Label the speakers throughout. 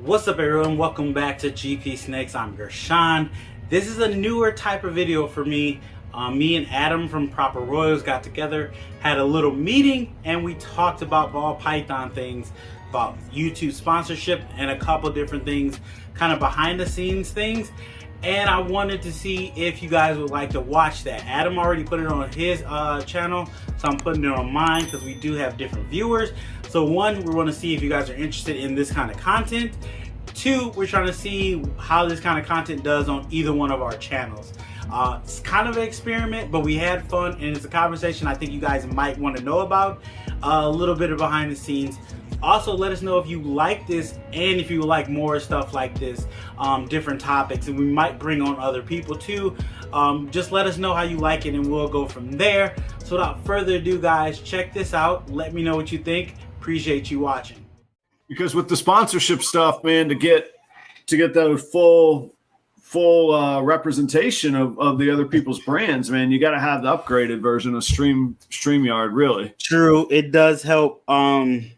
Speaker 1: What's up, everyone? Welcome back to GP Snakes. I'm Gershon. This is a newer type of video for me. Me and Adam from Proper Royals got together, had a little meeting, and we talked about ball python things, about YouTube sponsorship, and a couple different things, kind of behind the scenes things. And I wanted to see if you guys would like to watch that. Adam already put it on his channel, so I'm putting it on mine because we do have different viewers. So one, we want to see if you guys are interested in this kind of content. Two, we're trying to see how this kind of content does on either one of our channels. It's kind of an experiment, but we had fun, and it's a conversation I think you guys might want to know about. A little bit of behind the scenes. Also, let us know if you like this and if you like more stuff like this, different topics, and we might bring on other people too. Just let us know how you like it, and we'll go from there. So without further ado, guys, check this out. Let me know what you think. Appreciate you watching.
Speaker 2: Because with the sponsorship stuff, man, to get that full representation of the other people's brands, man, you got to have the upgraded version of StreamYard, really.
Speaker 1: True, it does help. The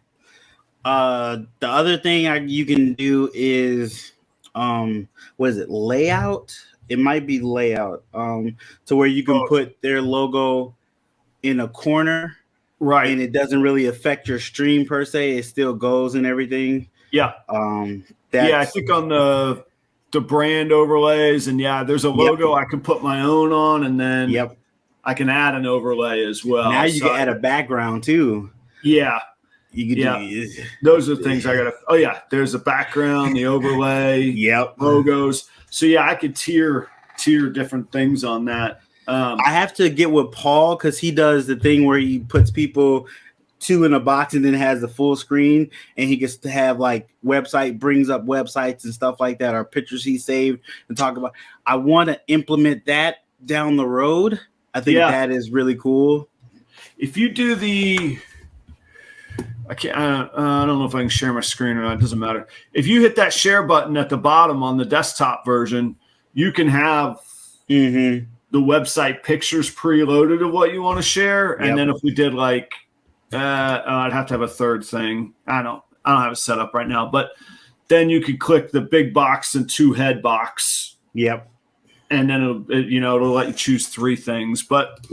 Speaker 1: other thing you can do is what is it, layout? It might be layout, to where you can put their logo in a corner, right? And it doesn't really affect your stream per se. It still goes and everything. Yeah. I think on the brand overlays, and there's a logo I can put my own on, and then I can add an overlay as well. Now you can add a background too.
Speaker 2: Yeah.
Speaker 1: You can do
Speaker 2: those are the things I gotta. Oh yeah, there's the background, the overlay, logos. So I could tier different things on that.
Speaker 1: I have to get with Paul because he does the thing where he puts people two in a box and then has the full screen, and he gets to have like brings up websites and stuff like that, or pictures he saved and talk about. I want to implement that down the road. I think that is really cool.
Speaker 2: If you do I don't know if I can share my screen or not. It doesn't matter. If you hit that share button at the bottom on the desktop version, you can have the website pictures preloaded of what you want to share. And then if we did I'd have to have a third thing. I don't have it set up right now, but then you could click the big box and two head box. Yep. And then it'll let you choose three things. But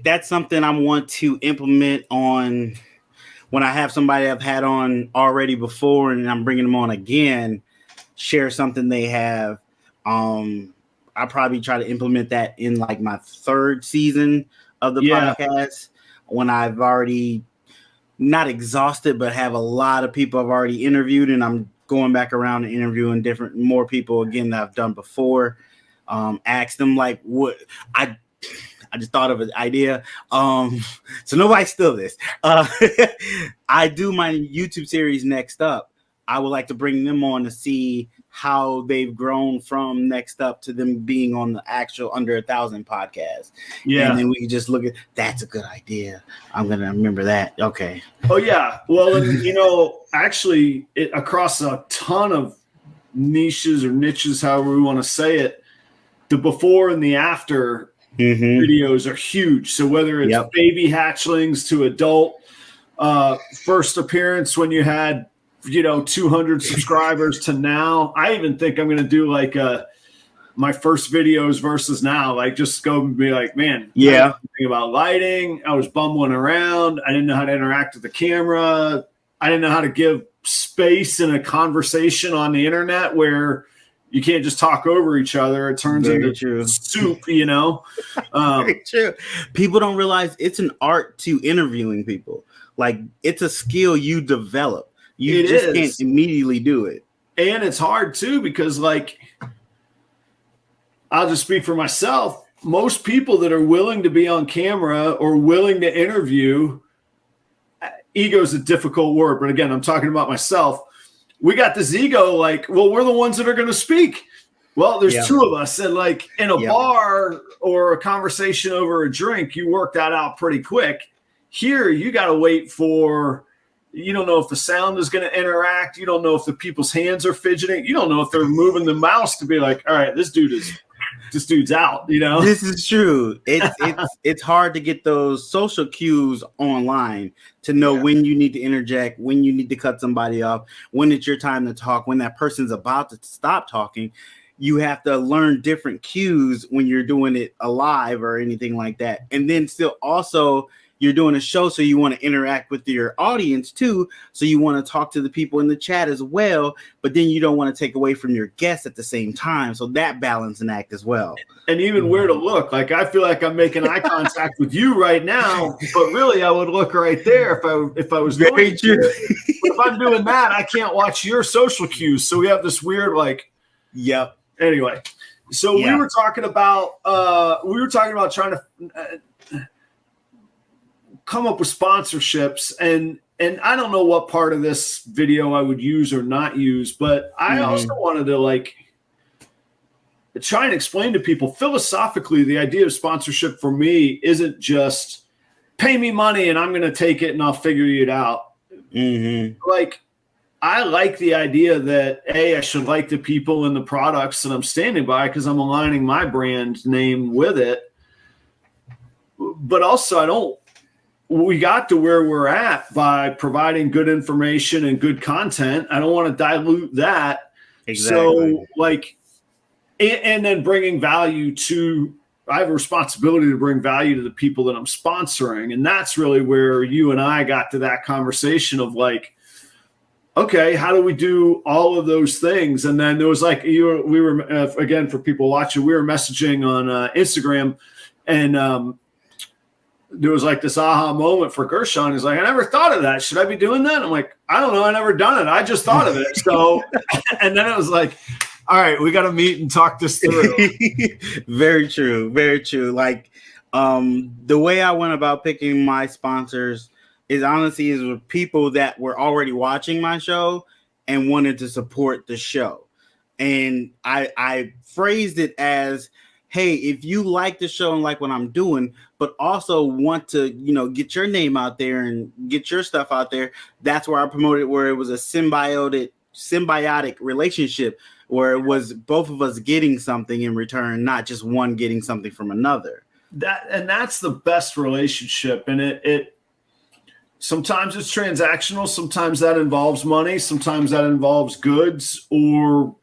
Speaker 1: that's something I want to implement on. When I have somebody I've had on already before and I'm bringing them on again, share something they have. I probably try to implement that in my third season of the podcast, when I've already not exhausted, but have a lot of people I've already interviewed, and I'm going back around and interviewing more people again that I've done before. Ask them what I just thought of an idea. So nobody steal this. I do my YouTube series Next Up. I would like to bring them on to see how they've grown from Next Up to them being on the actual Under 1,000 podcast. Yeah. And then we can just look at, that's a good idea. I'm going to remember that. Okay.
Speaker 2: Oh yeah. Well, and, actually across a ton of niches or niches, however we want to say it, the before and the after videos are huge. So whether it's baby hatchlings to adult, first appearance when you had 200 subscribers to now, I even think I'm going to do my first videos versus now, just go and be man, thinking about lighting, I was bumbling around, I didn't know how to interact with the camera, I didn't know how to give space in a conversation on the internet where you can't just talk over each other. It turns into soup,
Speaker 1: Very true. People don't realize it's an art to interviewing people. It's a skill you develop. You can't immediately do it.
Speaker 2: And it's hard too, because I'll just speak for myself. Most people that are willing to be on camera or willing to interview, ego is a difficult word, but again, I'm talking about myself. We got this ego, we're the ones that are going to speak. Well, there's two of us, and in a bar or a conversation over a drink, you work that out pretty quick. Here, you got to wait for. You don't know if the sound is going to interact. You don't know if the people's hands are fidgeting. You don't know if they're moving the mouse to be all right, this dude is this dude's out, you know?
Speaker 1: This is true. It's hard to get those social cues online to know when you need to interject, when you need to cut somebody off, when it's your time to talk, when that person's about to stop talking. You have to learn different cues when you're doing it live or anything like that. And then still also you're doing a show, so you want to interact with your audience too. So you want to talk to the people in the chat as well, but then you don't want to take away from your guests at the same time. So that balancing act as well. And
Speaker 2: even where to look. Like, I feel like I'm making eye contact with you right now, but really I would look right there if I was
Speaker 1: very true.
Speaker 2: But if I'm doing that, I can't watch your social cues. So we have this weird, like,
Speaker 1: yep.
Speaker 2: Anyway, so we were talking about trying to come up with sponsorships, and I don't know what part of this video I would use or not use, but I also wanted to like try and explain to people philosophically the idea of sponsorship for me isn't just pay me money and I'm going to take it and I'll figure it out. Like, I like the idea that I should like the people and the products that I'm standing by because I'm aligning my brand name with it. But also we got to where we're at by providing good information and good content. I don't want to dilute that.
Speaker 1: Exactly.
Speaker 2: So like, and then bringing value to, I have a responsibility to bring value to the people that I'm sponsoring. And that's really where you and I got to that conversation of like, okay, how do we do all of those things? And then there was like, we were again, for people watching, we were messaging on Instagram, and there was like this aha moment for Gershon. He's like, I never thought of that. Should I be doing that? I'm like, I don't know. I never done it. I just thought of it. So, and then it was like, all right, we got to meet and talk this through.
Speaker 1: Very true. Very true. Like, the way I went about picking my sponsors is honestly is with people that were already watching my show and wanted to support the show. And I phrased it as, hey, if you like the show and like what I'm doing, but also want to, get your name out there and get your stuff out there, that's where I promoted, where it was a symbiotic relationship, where it was both of us getting something in return, not just one getting something from another.
Speaker 2: That's the best relationship. And it sometimes it's transactional. Sometimes that involves money. Sometimes that involves goods, or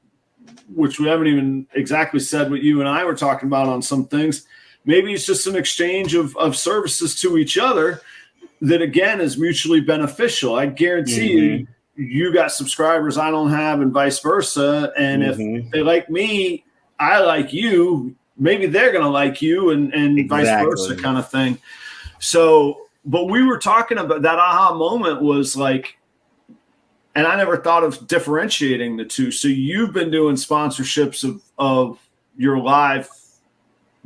Speaker 2: which we haven't even exactly said what you and I were talking about on some things. Maybe it's just an exchange of services to each other that, again, is mutually beneficial. I guarantee you got subscribers I don't have, and vice versa. And if they like me, I like you, maybe they're going to like you, and vice versa kind of thing. So, but we were talking about that aha moment was like, and I never thought of differentiating the two. So you've been doing sponsorships of your live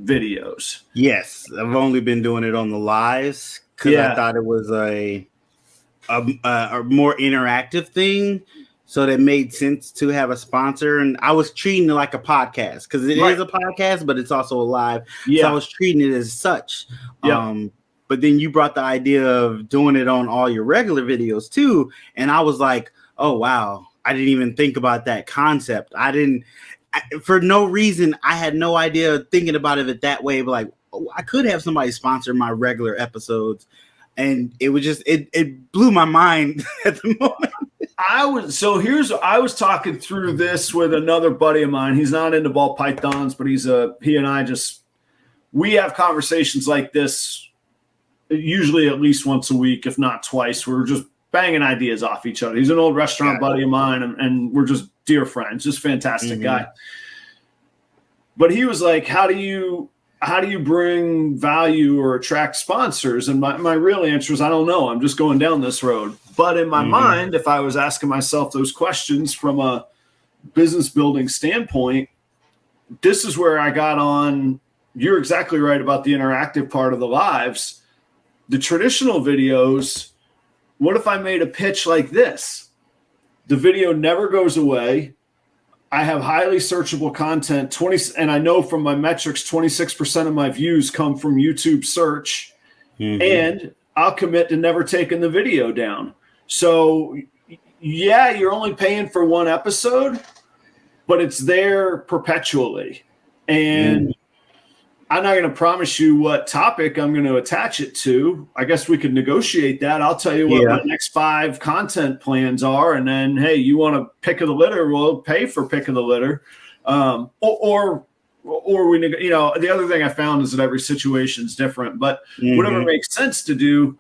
Speaker 2: videos.
Speaker 1: Yes, I've only been doing it on the lives because I thought it was a more interactive thing. So that made sense to have a sponsor. And I was treating it like a podcast because it is a podcast, but it's also a live. Yeah. So I was treating it as such. Yeah. But then you brought the idea of doing it on all your regular videos too. And I was like, oh, wow, I didn't even think about that concept. For no reason, I had no idea thinking about it that way. But like, I could have somebody sponsor my regular episodes. And it was just, it blew my mind at the moment.
Speaker 2: I was talking through this with another buddy of mine. He's not into ball pythons, but we have conversations like this usually at least once a week, if not twice. We're just banging ideas off each other. He's an old restaurant buddy of mine, and we're just dear friends, just fantastic guy. But he was like, how do you bring value or attract sponsors? And my real answer is, I don't know. I'm just going down this road. But in my mind, if I was asking myself those questions from a business building standpoint, this is where I got on. You're exactly right about the interactive part of the lives. The traditional videos, what if I made a pitch like this? The video never goes away. I have highly searchable content, and I know from my metrics, 26% of my views come from YouTube search, and I'll commit to never taking the video down. So, you're only paying for one episode, but it's there perpetually. And I'm not going to promise you what topic I'm going to attach it to. I guess we could negotiate that. I'll tell you what my next 5 content plans are. And then, hey, you want a pick of the litter? We'll pay for pick of the litter. Or we, the other thing I found is that every situation is different, but whatever makes sense to do.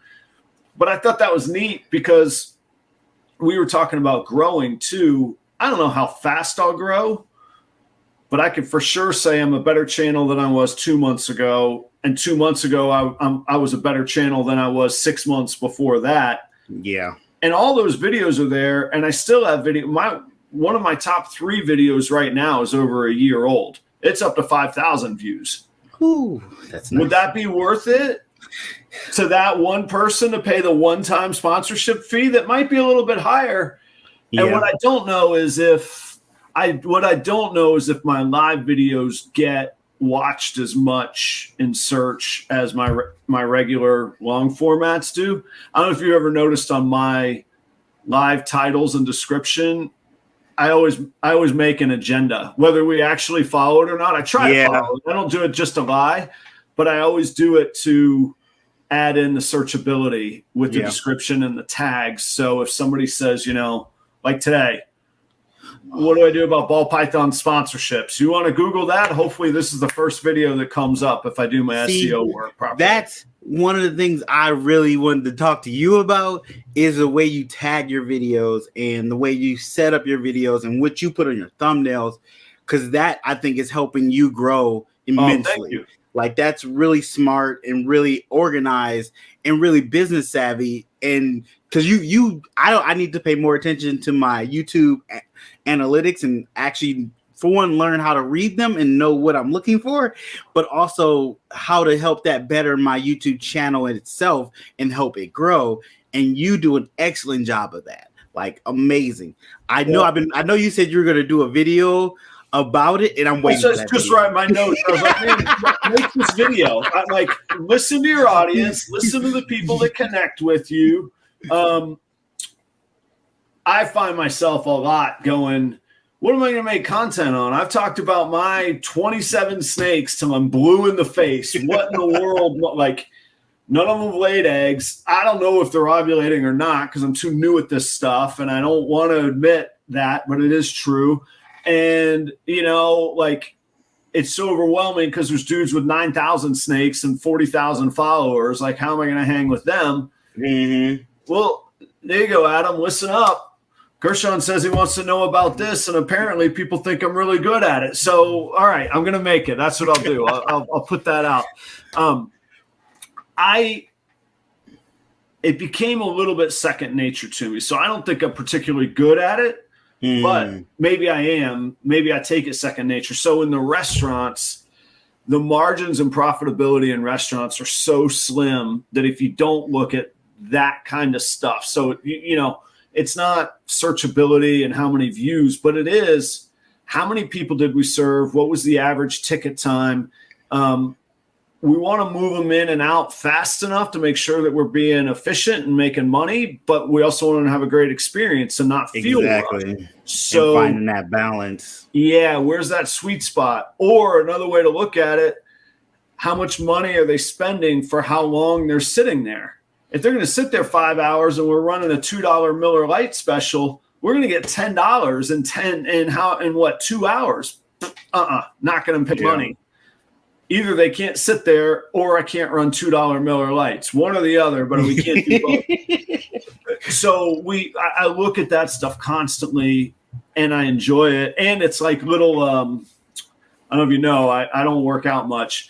Speaker 2: But I thought that was neat because we were talking about growing too. I don't know how fast I'll grow, but I can for sure say I'm a better channel than I was 2 months ago. And 2 months ago, I was a better channel than I was 6 months before that.
Speaker 1: Yeah.
Speaker 2: And all those videos are there. And I still have one of my top 3 videos right now is over a year old. It's up to 5,000 views.
Speaker 1: Ooh, that's nice.
Speaker 2: Would that be worth it to that one person to pay the one-time sponsorship fee? That might be a little bit higher. Yeah. And what I don't know is if my live videos get watched as much in search as my regular long formats do. I don't know if you ever noticed on my live titles and description, I always make an agenda, whether we actually follow it or not. I try to follow it. I don't do it just to lie, but I always do it to add in the searchability with the description and the tags. So if somebody says, like today, what do I do about ball python sponsorships? You want to Google that? Hopefully this is the first video that comes up if I do my SEO work properly.
Speaker 1: That's one of the things I really wanted to talk to you about is the way you tag your videos and the way you set up your videos and what you put on your thumbnails, because that I think is helping you grow immensely.
Speaker 2: Thank you.
Speaker 1: Like that's really smart and really organized and really business savvy. And because I need to pay more attention to my YouTube analytics and actually, for one, learn how to read them and know what I'm looking for, but also how to help that better my YouTube channel in itself and help it grow. And you do an excellent job of that. Like amazing. I know you said you were going to do a video about it, and I'm waiting.
Speaker 2: Just write my notes. I was like, man, make this video. I'm like, listen to your audience, listen to the people that connect with you. I find myself a lot going, what am I going to make content on? I've talked about my 27 snakes till I'm blue in the face. What in the world? Like, none of them have laid eggs. I don't know if they're ovulating or not because I'm too new at this stuff, and I don't want to admit that, but it is true. And, it's so overwhelming because there's dudes with 9,000 snakes and 40,000 followers. Like, how am I going to hang with them? Mm-hmm. Well, there you go, Adam. Listen up. Gershon says he wants to know about this, and apparently people think I'm really good at it. So, all right, I'm going to make it. That's what I'll do. I'll put that out. It became a little bit second nature to me. So I don't think I'm particularly good at it. But maybe I am. Maybe I take it second nature. So in the restaurants, the margins and profitability in restaurants are so slim that if you don't look at that kind of stuff, so, it's not searchability and how many views, but it is how many people did we serve? What was the average ticket time? We want to move them in and out fast enough to make sure that we're being efficient and making money, but we also want to have a great experience and not feel
Speaker 1: exactly. So and finding that balance.
Speaker 2: Yeah, where's that sweet spot? Or another way to look at it, how much money are they spending for how long they're sitting there? If they're going to sit there 5 hours and we're running a $2 Miller Lite special, we're going to get $10 in 2 hours? Not going to pay money. Either they can't sit there or I can't run $2 Miller Lights. One or the other, but we can't do both. So I look at that stuff constantly and I enjoy it. And it's like little, I don't know if you know, I don't work out much,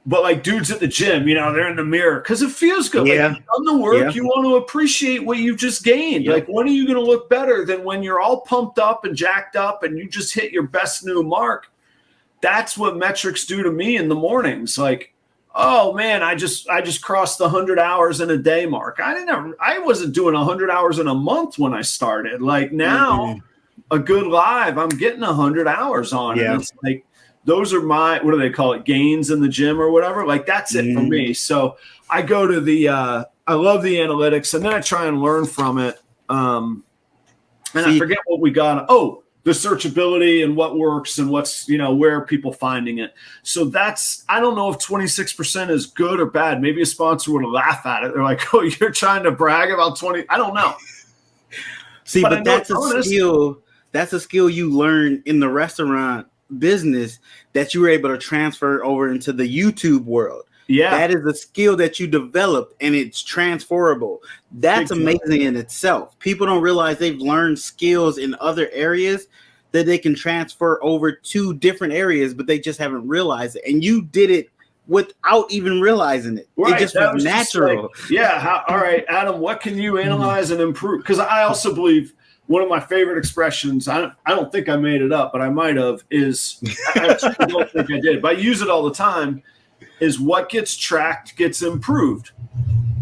Speaker 2: but like dudes at the gym, they're in the mirror because it feels good. Yeah. Like you've done the work. You want to appreciate what you've just gained. Like, when are you going to look better than when you're all pumped up and jacked up and you just hit your best new mark? That's what metrics do to me in the mornings. Like, oh man, I just crossed the 100 hours in a day mark. I wasn't doing 100 hours in a month when I started. Like now, a good live, I'm getting 100 hours on. Yeah. And it's like, those are my, what do they call it? Gains in the gym or whatever. Like that's it for me. So I go to I love the analytics and then I try and learn from it. And I forget what we got. Oh, the searchability and what works and what's, where are people finding it. So I don't know if 26% is good or bad. Maybe a sponsor would laugh at it. They're like, oh, you're trying to brag about 20. I don't know.
Speaker 1: See, but that's a skill. That's a skill you learn in the restaurant business that you were able to transfer over into the YouTube world. Yeah. That is a skill that you developed and it's transferable. That's amazing in itself. People don't realize they've learned skills in other areas that they can transfer over to different areas, but they just haven't realized it. And you did it without even realizing it. Right. It just was natural.
Speaker 2: All right, Adam, what can you analyze and improve? Because I also believe one of my favorite expressions, I don't think I made it up, but I might have, is, I don't think I did, but I use it all the time, is what gets tracked gets improved.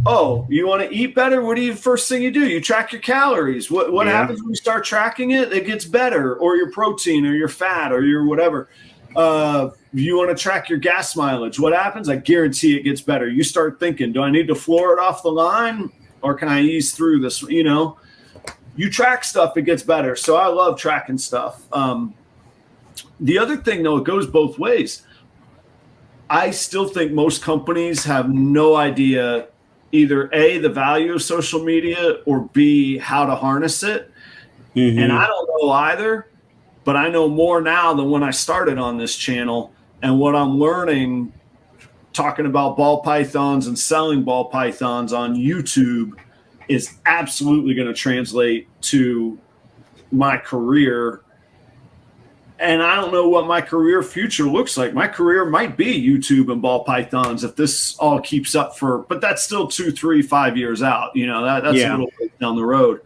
Speaker 2: Oh, you want to eat better? What do you first thing you do? You track your calories. What happens when you start tracking it? It gets better, or your protein or your fat or your whatever. You want to track your gas mileage. What happens? I guarantee it gets better. You start thinking, do I need to floor it off the line or can I ease through this? You track stuff, it gets better. So I love tracking stuff. The other thing, though, it goes both ways. I still think most companies have no idea either A, the value of social media, or B, how to harness it. Mm-hmm. And I don't know either, but I know more now than when I started on this channel. And what I'm learning, talking about ball pythons and selling ball pythons on YouTube, is absolutely going to translate to my career. And I don't know what my career future looks like. My career might be YouTube and ball pythons if this all keeps up but that's still 2, 3, 5 years out. That's a little bit down the road.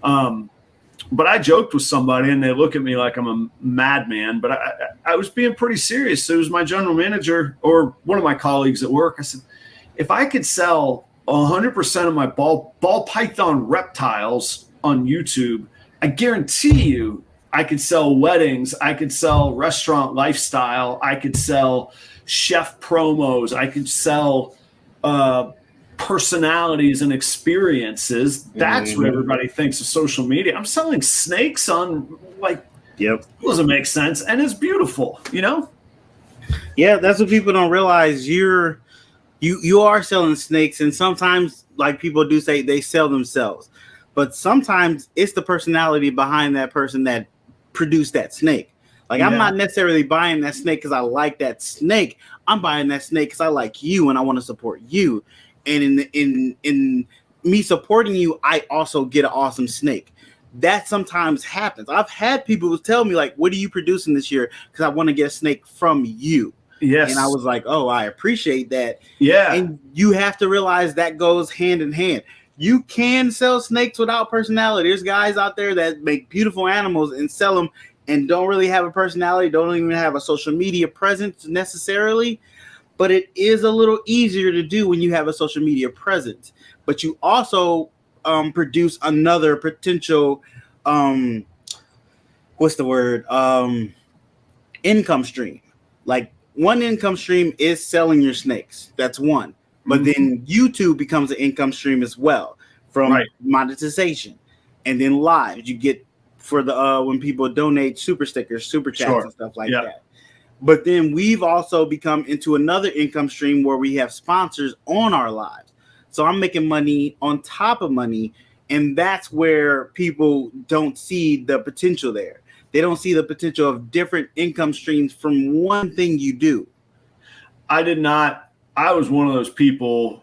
Speaker 2: But I joked with somebody and they look at me like I'm a madman, but I was being pretty serious. It was my general manager or one of my colleagues at work. I said, if I could sell 100% of my ball python reptiles on YouTube, I guarantee you I could sell weddings, I could sell restaurant lifestyle, I could sell chef promos, I could sell personalities and experiences. That's what everybody thinks of social media. I'm selling snakes on it doesn't make sense, and it's beautiful,
Speaker 1: Yeah, that's what people don't realize. You are selling snakes, and sometimes, like people do say, they sell themselves, but sometimes it's the personality behind that person that produced that snake. I'm not necessarily buying that snake because I like that snake. I'm buying that snake because I like you and I want to support you. And in me supporting you, I also get an awesome snake. That sometimes happens. I've had people tell me, like, what are you producing this year? Because I want to get a snake from you. Yes. And I was like, oh, I appreciate that. Yeah. And you have to realize that goes hand in hand. You can sell snakes without personality. There's guys out there that make beautiful animals and sell them and don't really have a personality, don't even have a social media presence necessarily. But it is a little easier to do when you have a social media presence. But you also produce another potential, income stream. Like, one income stream is selling your snakes. That's one. But then YouTube becomes an income stream as well from monetization. And then live, you get for the when people donate super stickers, super chats, and stuff like that. But then we've also become into another income stream where we have sponsors on our lives. So I'm making money on top of money. And that's where people don't see the potential there. They don't see the potential of different income streams from one thing you do.
Speaker 2: I was one of those people.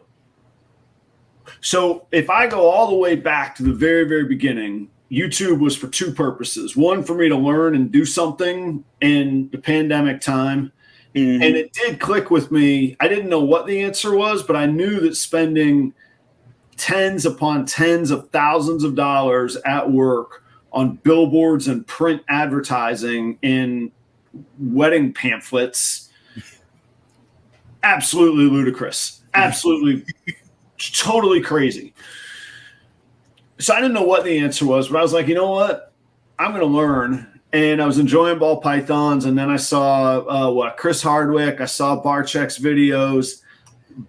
Speaker 2: So if I go all the way back to the very, very beginning, YouTube was for two purposes. One, for me to learn and do something in the pandemic time. Mm-hmm. And it did click with me. I didn't know what the answer was, but I knew that spending tens upon tens of thousands of dollars at work on billboards and print advertising in wedding pamphlets, absolutely ludicrous, absolutely totally crazy. So I didn't know what the answer was, but I was like, you know what? I'm going to learn. And I was enjoying ball pythons. And then I saw Chris Hardwick. I saw Barczyk's videos.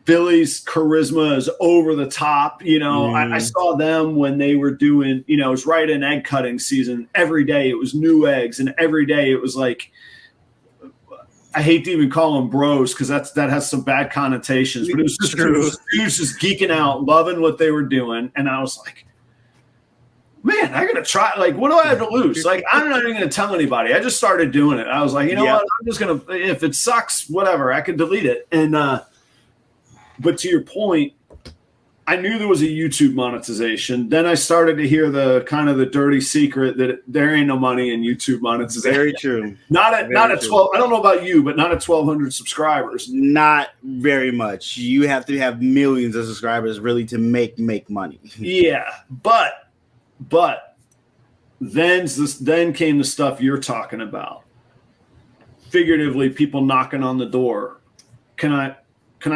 Speaker 2: Billy's charisma is over the top. You know, I saw them when they were doing, you know, it was right in egg cutting season. Every day it was new eggs, and every day it was like, I hate to even call them bros because that has some bad connotations, but it was just dudes just geeking out, loving what they were doing. And I was like, man, I gotta try. Like, what do I have to lose? Like, I'm not even gonna tell anybody. I just started doing it. I was like, you know what? I'm just gonna, if it sucks, whatever, I can delete it. And but to your point, I knew there was a YouTube monetization. Then I started to hear the kind of the dirty secret that there ain't no money in YouTube monetization.
Speaker 1: Very true.
Speaker 2: Not at 12. I don't know about you, but not at 1,200 subscribers.
Speaker 1: Not very much. You have to have millions of subscribers really to make money.
Speaker 2: Yeah, but then came the stuff you're talking about. Figuratively, people knocking on the door. Can I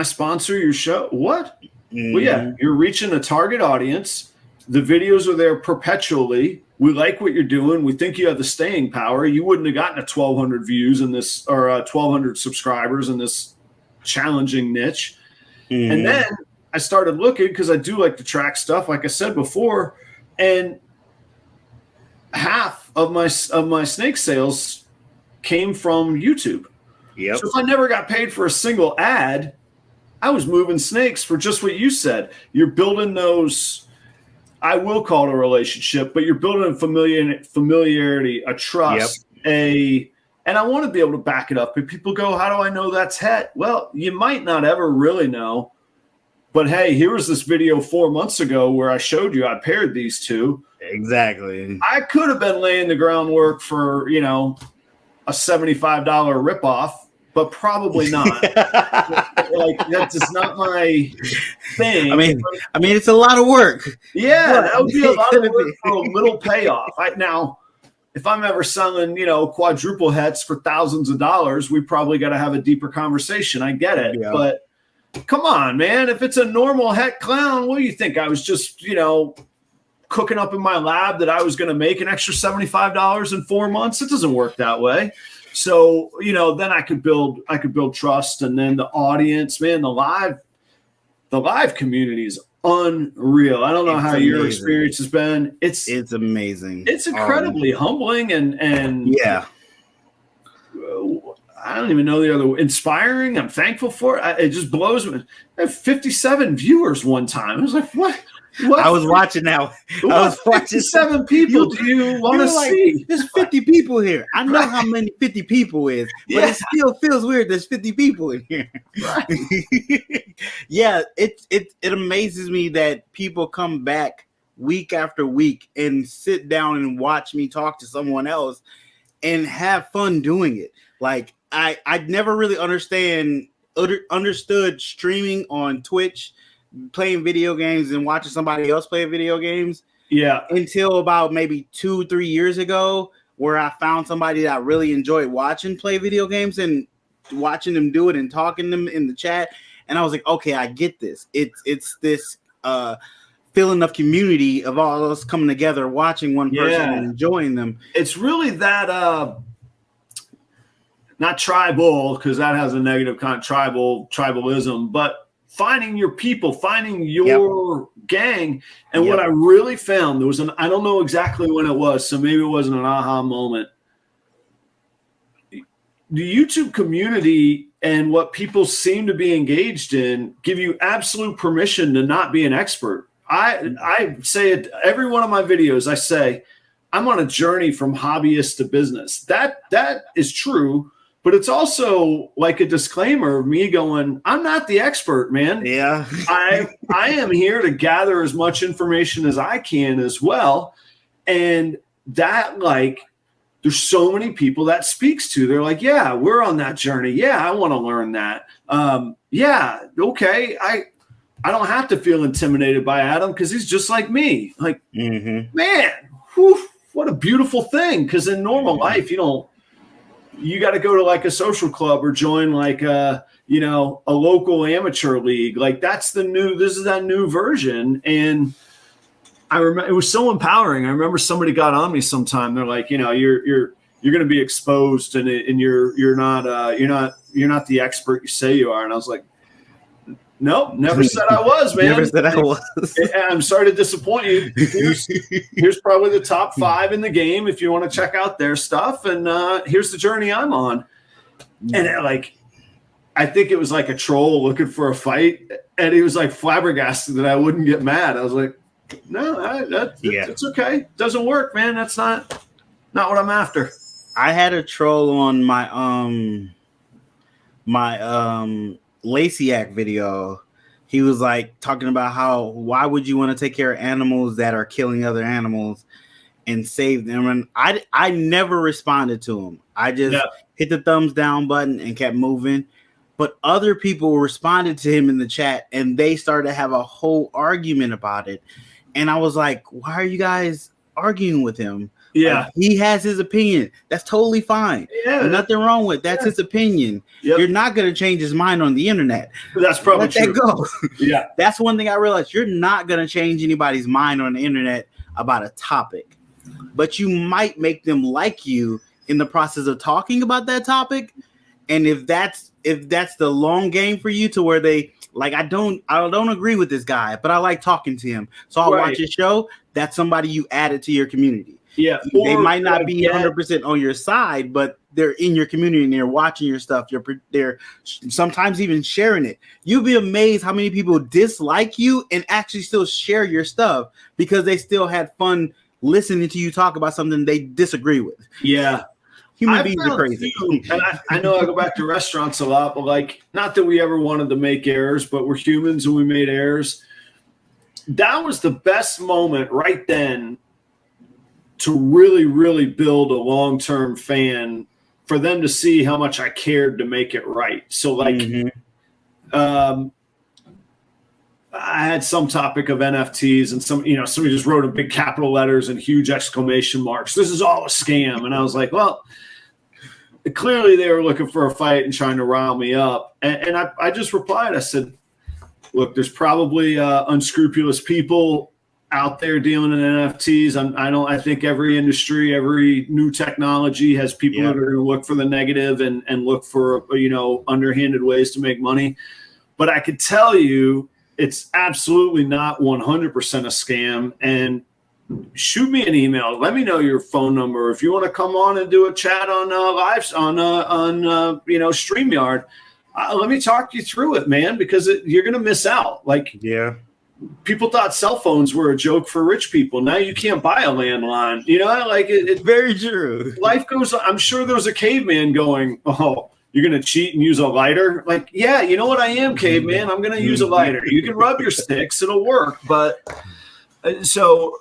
Speaker 2: sponsor your show? What? Well, yeah, you're reaching a target audience. The videos are there perpetually. We like what you're doing. We think you have the staying power. You wouldn't have gotten a 1,200 views in this, or 1,200 subscribers in this challenging niche. And then I started looking because I do like to track stuff, like I said before, and half of my snake sales came from YouTube. Yep. So if I never got paid for a single ad, I was moving snakes for just what you said. You're building those, I will call it a relationship, but you're building a familiarity, a trust, and I want to be able to back it up. But people go, how do I know that's het? Well, you might not ever really know. But hey, here was this video 4 months ago where I showed you I paired these two.
Speaker 1: Exactly.
Speaker 2: I could have been laying the groundwork for, you know, a $75 ripoff, but probably not. Like, that's just not my thing.
Speaker 1: I mean, it's a lot of work.
Speaker 2: Yeah, that would be a lot of work for a little payoff. Now, if I'm ever selling, you know, quadruple hets for thousands of dollars, we probably got to have a deeper conversation. I get it, but come on, man. If it's a normal het clown, what do you think? I was just, you know, cooking up in my lab that I was going to make an extra $75 in 4 months. It doesn't work that way. So, you know, then I could build trust, and then the audience, man, the live community is unreal. I don't know how your experience has been. It's amazing. It's incredibly humbling and yeah. I don't even know the other inspiring. I'm thankful for it. It just blows me. I have 57 viewers one time. I was like, what?
Speaker 1: I was watching now. I was watching
Speaker 2: 7 people. Do you want to see?
Speaker 1: There's 50 people here. I know how many 50 people is, but it still feels weird. There's 50 people in here. Right. Yeah, it amazes me that people come back week after week and sit down and watch me talk to someone else and have fun doing it. Like I never really understood streaming on Twitch, playing video games and watching somebody else play video games. Yeah. Until about maybe 2-3 years ago, where I found somebody that I really enjoyed watching play video games and watching them do it and talking to them in the chat. And I was like, okay, I get this. It's this feeling of community of all of us coming together, watching one person and enjoying them.
Speaker 2: It's really that not tribal, because that has a negative kind of tribalism, but finding your people, finding your gang. And what I really found, I don't know exactly when it was, so maybe it wasn't an aha moment. The YouTube community and what people seem to be engaged in give you absolute permission to not be an expert. I say it every one of my videos. I say I'm on a journey from hobbyist to business. That is true. But it's also like a disclaimer of me going, I'm not the expert, man. Yeah. I am here to gather as much information as I can as well. And that, like, there's so many people that speaks to. They're like, yeah, we're on that journey. Yeah, I want to learn that. Yeah, okay. I don't have to feel intimidated by Adam because he's just like me. Like, man, whew, what a beautiful thing. Because in normal life, you got to go to like a social club or join like a local amateur league. Like this is that new version. And I remember it was so empowering. I remember somebody got on me sometime. They're like, you're going to be exposed and you're not the expert you say you are. And I was like, Nope, never said I was, man.
Speaker 1: Never said I was.
Speaker 2: I'm sorry to disappoint you. Here's probably the top 5 in the game if you want to check out their stuff. And here's the journey I'm on. And I think it was like a troll looking for a fight, and he was like flabbergasted that I wouldn't get mad. I was like, no, it's okay. Doesn't work, man. That's not what I'm after.
Speaker 1: I had a troll on my Lacey-ac video. He was like talking about why would you want to take care of animals that are killing other animals and save them? And I never responded to him. I just hit the thumbs down button and kept moving. But other people responded to him in the chat, and they started to have a whole argument about it. And I was like, why are you guys arguing with him?
Speaker 2: Yeah.
Speaker 1: Like, he has his opinion. That's totally fine. Yeah. There's nothing wrong with that's his opinion. Yep. You're not going to change his mind on the internet.
Speaker 2: That's probably
Speaker 1: Let that go.
Speaker 2: Yeah.
Speaker 1: That's one thing I realized. You're not going to change anybody's mind on the internet about a topic, but you might make them like you in the process of talking about that topic. And if that's the long game for you, to where they like, I don't agree with this guy, but I like talking to him, so I'll watch his show. That's somebody you added to your community.
Speaker 2: Yeah,
Speaker 1: they might not be 100% on your side, but they're in your community and they're watching your stuff. They're sometimes even sharing it. You'll be amazed how many people dislike you and actually still share your stuff because they still had fun listening to you talk about something they disagree with.
Speaker 2: Yeah.
Speaker 1: Human beings are crazy.
Speaker 2: And I know I go back to restaurants a lot, but like, not that we ever wanted to make errors, but we're humans and we made errors. That was the best moment right then to really, really build a long-term fan, for them to see how much I cared to make it right. So like, I had some topic of NFTs, and somebody just wrote in big capital letters and huge exclamation marks, "This is all a scam." And I was like, well, clearly they were looking for a fight and trying to rile me up. And I just replied, I said, look, there's probably unscrupulous people out there dealing in NFTs. I think every industry, every new technology has people that are going to look for the negative and look for, underhanded ways to make money. But I could tell you it's absolutely not 100% a scam. And shoot me an email. Let me know your phone number. If you want to come on and do a chat on live on StreamYard, let me talk you through it, man, because you're going to miss out. People thought cell phones were a joke for rich people. Now you can't buy a landline. It's
Speaker 1: very true.
Speaker 2: Life goes on. I'm sure there was a caveman going, "Oh, you're going to cheat and use a lighter?" Like, yeah, you know what I am, caveman. I'm going to use a lighter. You can rub your sticks. It'll work. But so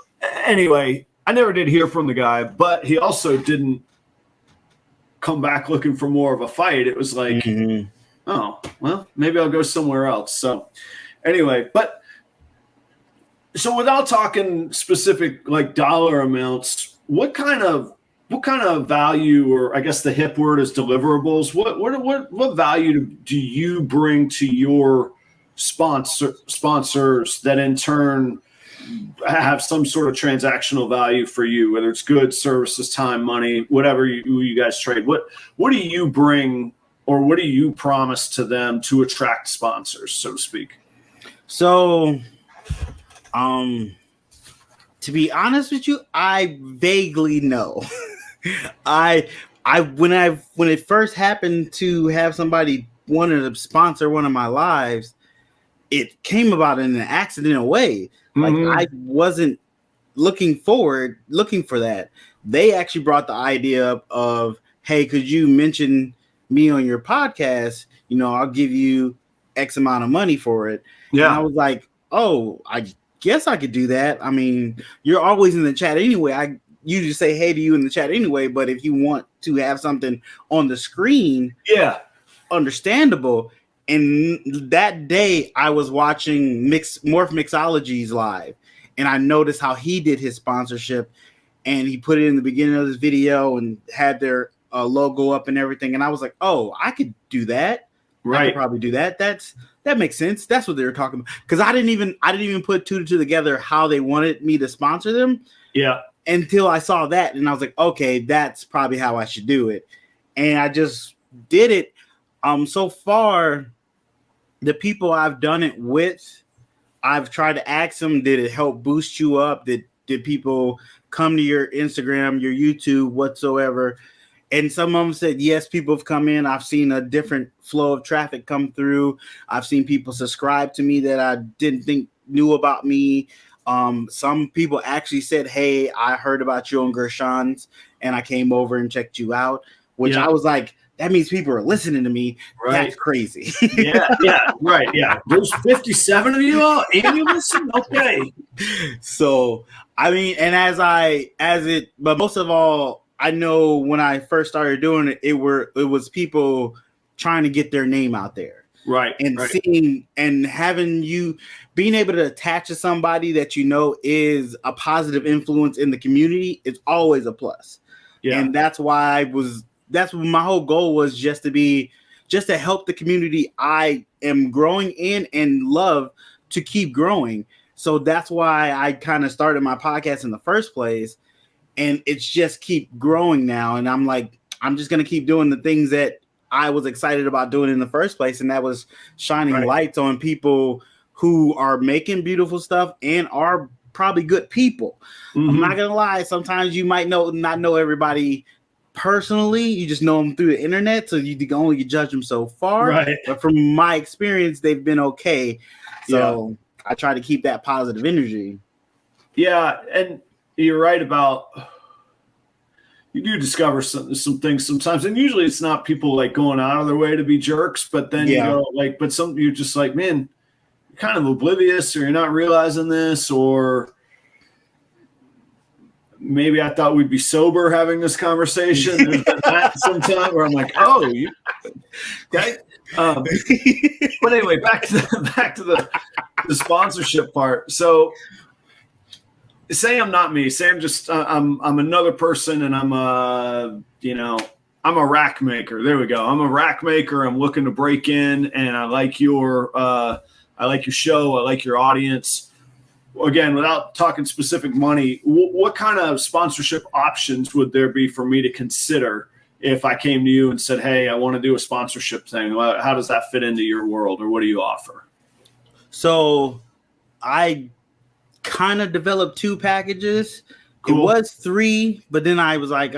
Speaker 2: anyway, I never did hear from the guy, but he also didn't come back looking for more of a fight. It was like, oh, well, maybe I'll go somewhere else. So anyway, so without talking specific like dollar amounts, what kind of value, or I guess the hip word is deliverables, what value do you bring to your sponsors that in turn have some sort of transactional value for you, whether it's goods, services, time, money, whatever you guys trade? What do you bring, or what do you promise to them to attract sponsors, so to speak?
Speaker 1: So, to be honest with you, I vaguely know. When it first happened to have somebody wanted to sponsor one of my lives, it came about in an accidental way. Like, I wasn't looking for that. They actually brought the idea up of, hey, could you mention me on your podcast? I'll give you X amount of money for it. Yeah. And I was like, oh, I guess I could do that. I mean, you're always in the chat anyway. I usually say hey to you in the chat anyway, but if you want to have something on the screen, understandable. And that day I was watching Morph Mixology's live, and I noticed how he did his sponsorship, and he put it in the beginning of his video and had their logo up and everything. And I was like, oh, I could do that. Right. I could probably do that. That makes sense. That's what they were talking about. Because I didn't even put two to two together how they wanted me to sponsor them. Yeah. Until I saw that, and I was like, okay, that's probably how I should do it. And I just did it. So far, the people I've done it with, I've tried to ask them, did it help boost you up? Did people come to your Instagram, your YouTube, whatsoever? And some of them said, yes, people have come in. I've seen a different flow of traffic come through. I've seen people subscribe to me that I didn't think knew about me. Some people actually said, hey, I heard about you on Gershon's and I came over and checked you out, which I was like, that means people are listening to me. Right. That's crazy.
Speaker 2: Right. Yeah. There's 57 of you all and you listen? Okay.
Speaker 1: So, I mean, and but most of all, I know when I first started doing it, it was people trying to get their name out there.
Speaker 2: Right.
Speaker 1: And seeing and having you being able to attach to somebody that you know is a positive influence in the community is always a plus. Yeah. And that's why that's what my whole goal was, just to help the community I am growing in and love to keep growing. So that's why I kind of started my podcast in the first place. And it's just keep growing now. And I'm like, I'm just going to keep doing the things that I was excited about doing in the first place. And that was shining lights on people who are making beautiful stuff and are probably good people. Mm-hmm. I'm not going to lie. Sometimes you might not know everybody personally. You just know them through the internet. So you can only judge them so far. Right. But from my experience, they've been okay. So I try to keep that positive energy.
Speaker 2: Yeah. And you're right about, you do discover some things sometimes, and usually it's not people like going out of their way to be jerks, but then you go like, but some you're just like, man, you're kind of oblivious, or you're not realizing this, or maybe I thought we'd be sober having this conversation. There's been that sometime where I'm like, oh, you okay. But anyway, back to the sponsorship part. So say I'm not me. Say I'm just I'm another person, and I'm a rack maker. There we go. I'm a rack maker. I'm looking to break in, and I like your show. I like your audience. Again, without talking specific money, what kind of sponsorship options would there be for me to consider if I came to you and said, hey, I want to do a sponsorship thing? How does that fit into your world, or what do you offer?
Speaker 1: So I kind of developed 2 packages. Cool. It was 3, but then I was like,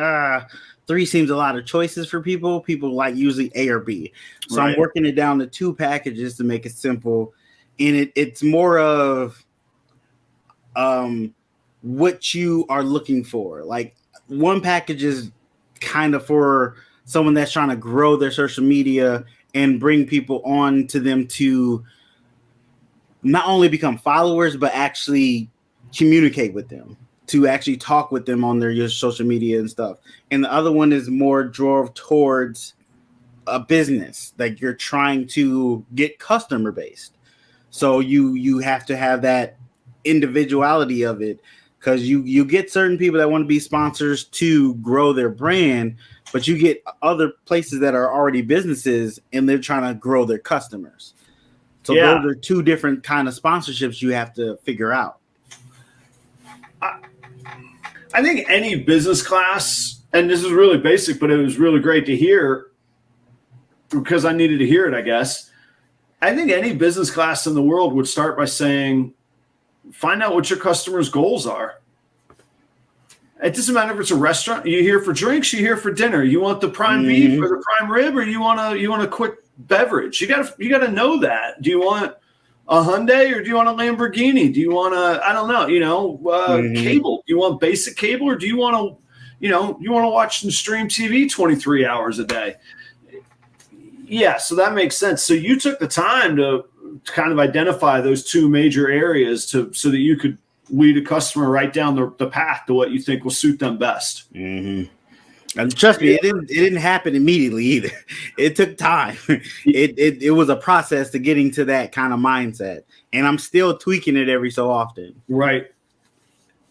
Speaker 1: 3 seems a lot of choices for people. People like usually A or B. So I'm working it down to 2 packages to make it simple. And it's more of what you are looking for. Like, one package is kind of for someone that's trying to grow their social media and bring people on to them to not only become followers, but actually communicate with them, to actually talk with them on your social media and stuff. And the other one is more drove towards a business, like you're trying to get customer based. So you have to have that individuality of it, because you get certain people that want to be sponsors to grow their brand, but you get other places that are already businesses and they're trying to grow their customers. So those are 2 different kind of sponsorships you have to figure out.
Speaker 2: I think any business class, and this is really basic, but it was really great to hear because I needed to hear it, I guess. I think any business class in the world would start by saying, find out what your customers' goals are. It doesn't matter if it's a restaurant. You're here for drinks, you're here for dinner. You want the prime beef or the prime rib, or you want a quick beverage. You gotta know that. Do you want a Hyundai or do you want a Lamborghini? Do you want cable? Do you want basic cable, or do you want to watch and stream TV 23 hours a day? Yeah, so that makes sense. So you took the time to kind of identify those 2 major areas so that you could lead a customer right down the path to what you think will suit them best.
Speaker 1: Mm-hmm. And trust me, it didn't happen immediately either. It took time. It was a process to getting to that kind of mindset, and I'm still tweaking it every so often.
Speaker 2: Right.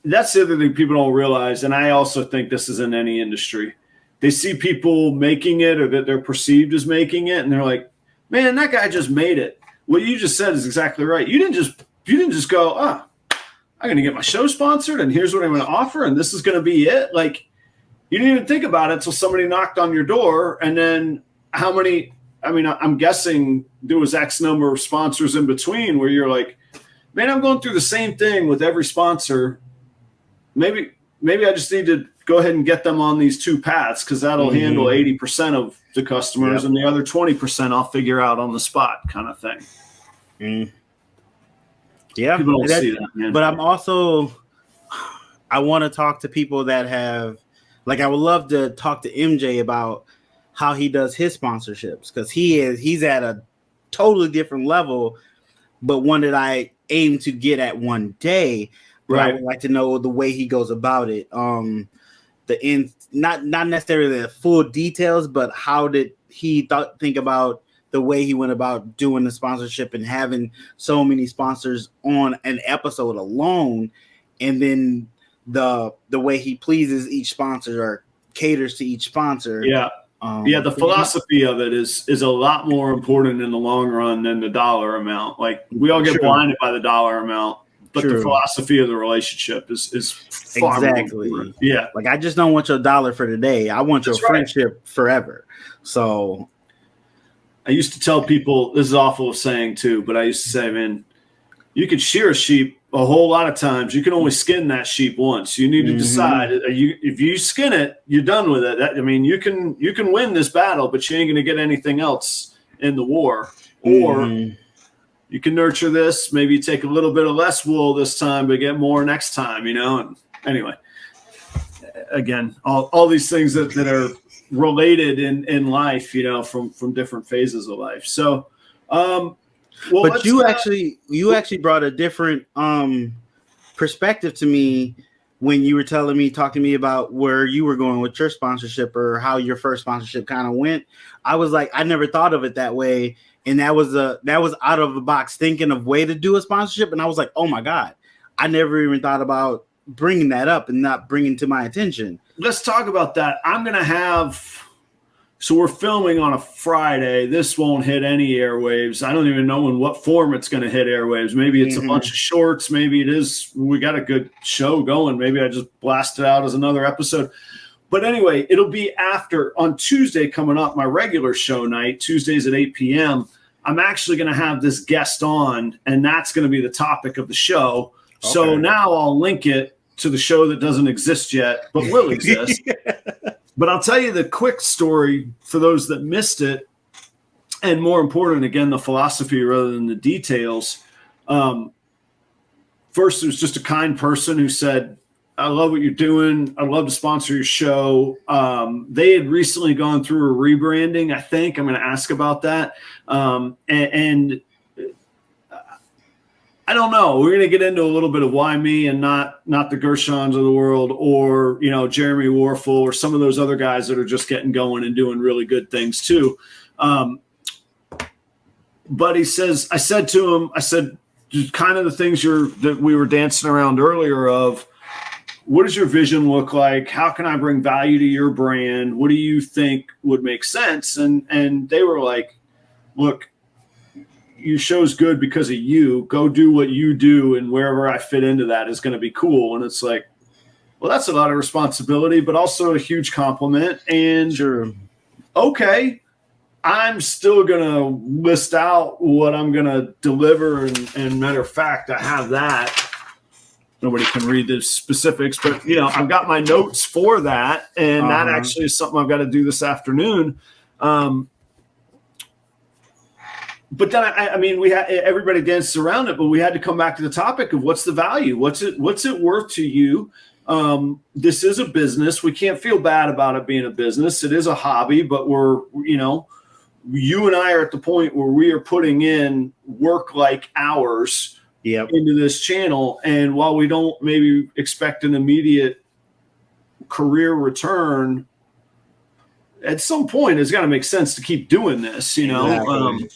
Speaker 2: That's the other thing people don't realize, and I also think this is in any industry. They see people making it, or that they're perceived as making it, and they're like, "Man, that guy just made it." What you just said is exactly right. You didn't just go, "I'm going to get my show sponsored, and here's what I'm going to offer, and this is going to be it." Like, you didn't even think about it until somebody knocked on your door, and then how many I mean, I'm guessing there was X number of sponsors in between where you're like, man, I'm going through the same thing with every sponsor. Maybe I just need to go ahead and get them on these two paths because that'll handle 80% of the customers, and the other 20% I'll figure out on the spot, kind of thing.
Speaker 1: Yeah,
Speaker 2: people don't see that, man.
Speaker 1: But I'm also, I want to talk to people that have, like, I would love to talk to MJ about how he does his sponsorships, because he's at a totally different level, but one that I aim to get at one day. But I would like to know the way he goes about it. Not necessarily the full details, but how did he think about the way he went about doing the sponsorship and having so many sponsors on an episode alone, and then the way he pleases each sponsor or caters to each sponsor.
Speaker 2: The philosophy of it is a lot more important in the long run than the dollar amount. Like, we all get blinded by the dollar amount, but the philosophy of the relationship is far more important. Yeah.
Speaker 1: Like, I just don't want your dollar for today. I want your friendship forever. So
Speaker 2: I used to tell people, this is awful of saying too, but I used to say, man, you could shear a sheep a whole lot of times. You can only skin that sheep once. You need to decide, if you skin it, you're done with it. I mean, you can win this battle, but you ain't going to get anything else in the war. Or you can nurture this. Maybe you take a little bit of less wool this time, but get more next time, And anyway, again, all these things that are related in life, from different phases of life. So,
Speaker 1: but you actually brought a different perspective to me when you were talking to me about where you were going with your sponsorship, or how your first sponsorship kind of went. I was like, I never thought of it that way, and that was out of the box thinking of way to do a sponsorship, and I was like, oh my God, I never even thought about bringing that up and not bringing to my attention.
Speaker 2: Let's talk about that. I'm going to have. So we're filming on a Friday. This won't hit any airwaves. I don't even know in what form it's going to hit airwaves. Maybe it's a bunch of shorts. Maybe it is. We got a good show going. Maybe I just blast it out as another episode. But anyway, it'll be after, on Tuesday coming up, my regular show night, Tuesdays at 8 p.m. I'm actually going to have this guest on, and that's going to be the topic of the show. Okay. So now I'll link it to the show that doesn't exist yet, but will exist. But I'll tell you the quick story for those that missed it, and more important, again, the philosophy rather than the details. First, it was just a kind person who said, I love what you're doing. I'd love to sponsor your show. They had recently gone through a rebranding, I think. I'm going to ask about that. And I don't know. We're going to get into a little bit of why me and not the Gershons of the world, or, Jeremy Warfel, or some of those other guys that are just getting going and doing really good things too. But he says, I said to him, just kind of the things that we were dancing around earlier of, what does your vision look like? How can I bring value to your brand? What do you think would make sense? And they were like, look, your show's good because of you. Go do what you do, and wherever I fit into that is going to be cool. And it's like, well, that's a lot of responsibility, but also a huge compliment. And okay, I'm still going to list out what I'm going to deliver. And matter of fact, I have that. Nobody can read the specifics, but I've got my notes for that. And that actually is something I've got to do this afternoon. But then, I mean, we had everybody danced around it, but we had to come back to the topic of what's the value? What's it worth to you? This is a business. We can't feel bad about it being a business. It is a hobby, but you and I are at the point where we are putting in work-like hours into this channel. And while we don't maybe expect an immediate career return, at some point it's got to make sense to keep doing this, Exactly.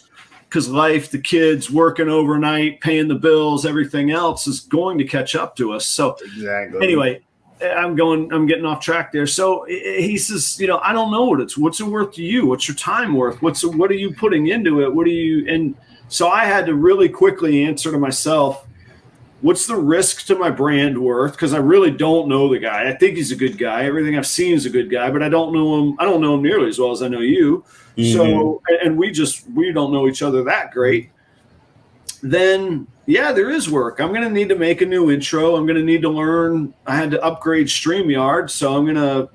Speaker 2: Because life, the kids, working overnight, paying the bills, everything else is going to catch up to us. So anyway, I'm getting off track there. So he says, I don't know what's it worth to you? What's your time worth? What are you putting into it? And so I had to really quickly answer to myself, What's the risk to my brand worth? Because I really don't know the guy. I think he's a good guy. Everything I've seen is a good guy, but I don't know him. I don't know him nearly as well as I know you. So, and we don't know each other that great. Then, yeah, there is work. I'm going to need to make a new intro. I'm going to need to learn. I had to upgrade StreamYard,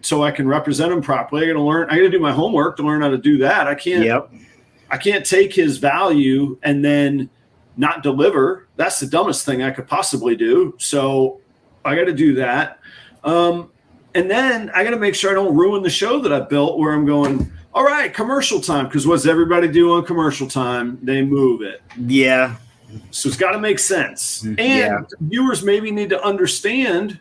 Speaker 2: so I can represent him properly. I got to do my homework to learn how to do that. I can't take his value and then not deliver. That's the dumbest thing I could possibly do. So I got to do that. And then I got to make sure I don't ruin the show that I built where I'm going, all right, commercial time. Because what's everybody do on commercial time? They move it.
Speaker 1: Yeah.
Speaker 2: So it's got to make sense. And viewers maybe need to understand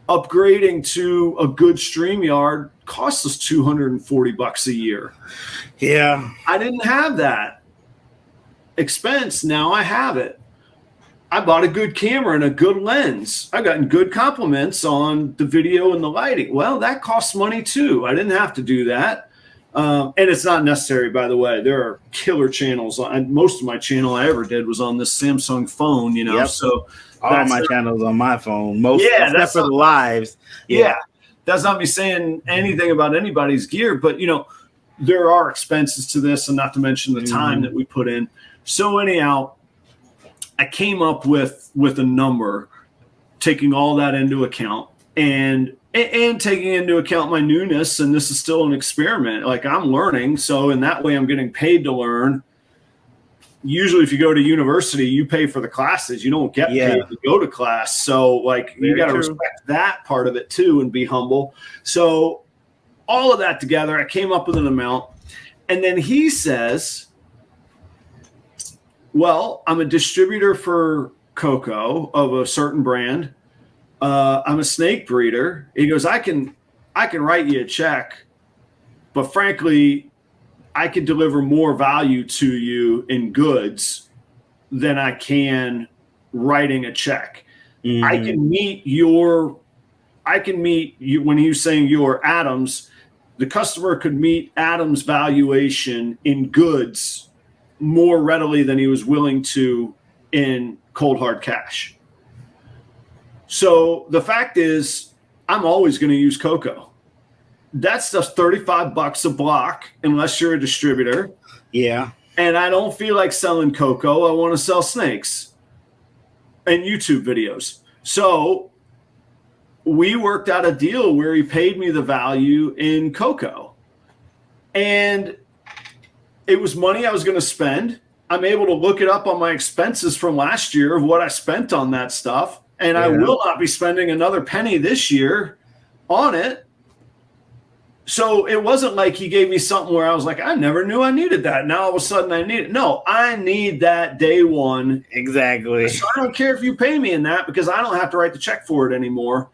Speaker 2: upgrading to a good StreamYard costs us $240 a year.
Speaker 1: Yeah.
Speaker 2: I didn't have that expense. Now I have it. I bought a good camera and a good lens. I've gotten good compliments on the video and the lighting. Well, that costs money too. I didn't have to do that. And it's not necessary, by the way. There are killer channels. Most of my channel I ever did was on this Samsung phone, you know. So
Speaker 1: all my channels on my phone, except for the lives.
Speaker 2: Yeah, that's not me saying anything about anybody's gear, but you know, there are expenses to this, and not to mention the time that we put in. So anyhow, I came up with a number, taking all that into account, and taking into account my newness, and this is still an experiment. Like, I'm learning, so in that way I'm getting paid to learn. Usually if you go to university, you pay for the classes. You don't get paid to go to class. So like, you got to respect that part of it too and be humble. So all of that together, I came up with an amount. And then he says, well, I'm a distributor for cocoa of a certain brand. I'm a snake breeder. He goes, I can write you a check, but frankly, I could deliver more value to you in goods than I can writing a check. I can meet you when he was saying your Adams, the customer could meet Adams' valuation in goods more readily than he was willing to in cold hard cash. So the fact is, I'm always going to use cocoa. That stuff's $35 a block unless you're a distributor.
Speaker 1: Yeah.
Speaker 2: And I don't feel like selling cocoa. I want to sell snakes and YouTube videos. So we worked out a deal where he paid me the value in cocoa. And it was money I was going to spend. I'm able to look it up on my expenses from last year of what I spent on that stuff. And I will not be spending another penny this year on it. So it wasn't like he gave me something where I was like, I never knew I needed that. Now all of a sudden I need it. No, I need that day one.
Speaker 1: Exactly.
Speaker 2: So I don't care if you pay me in that, because I don't have to write the check for it anymore.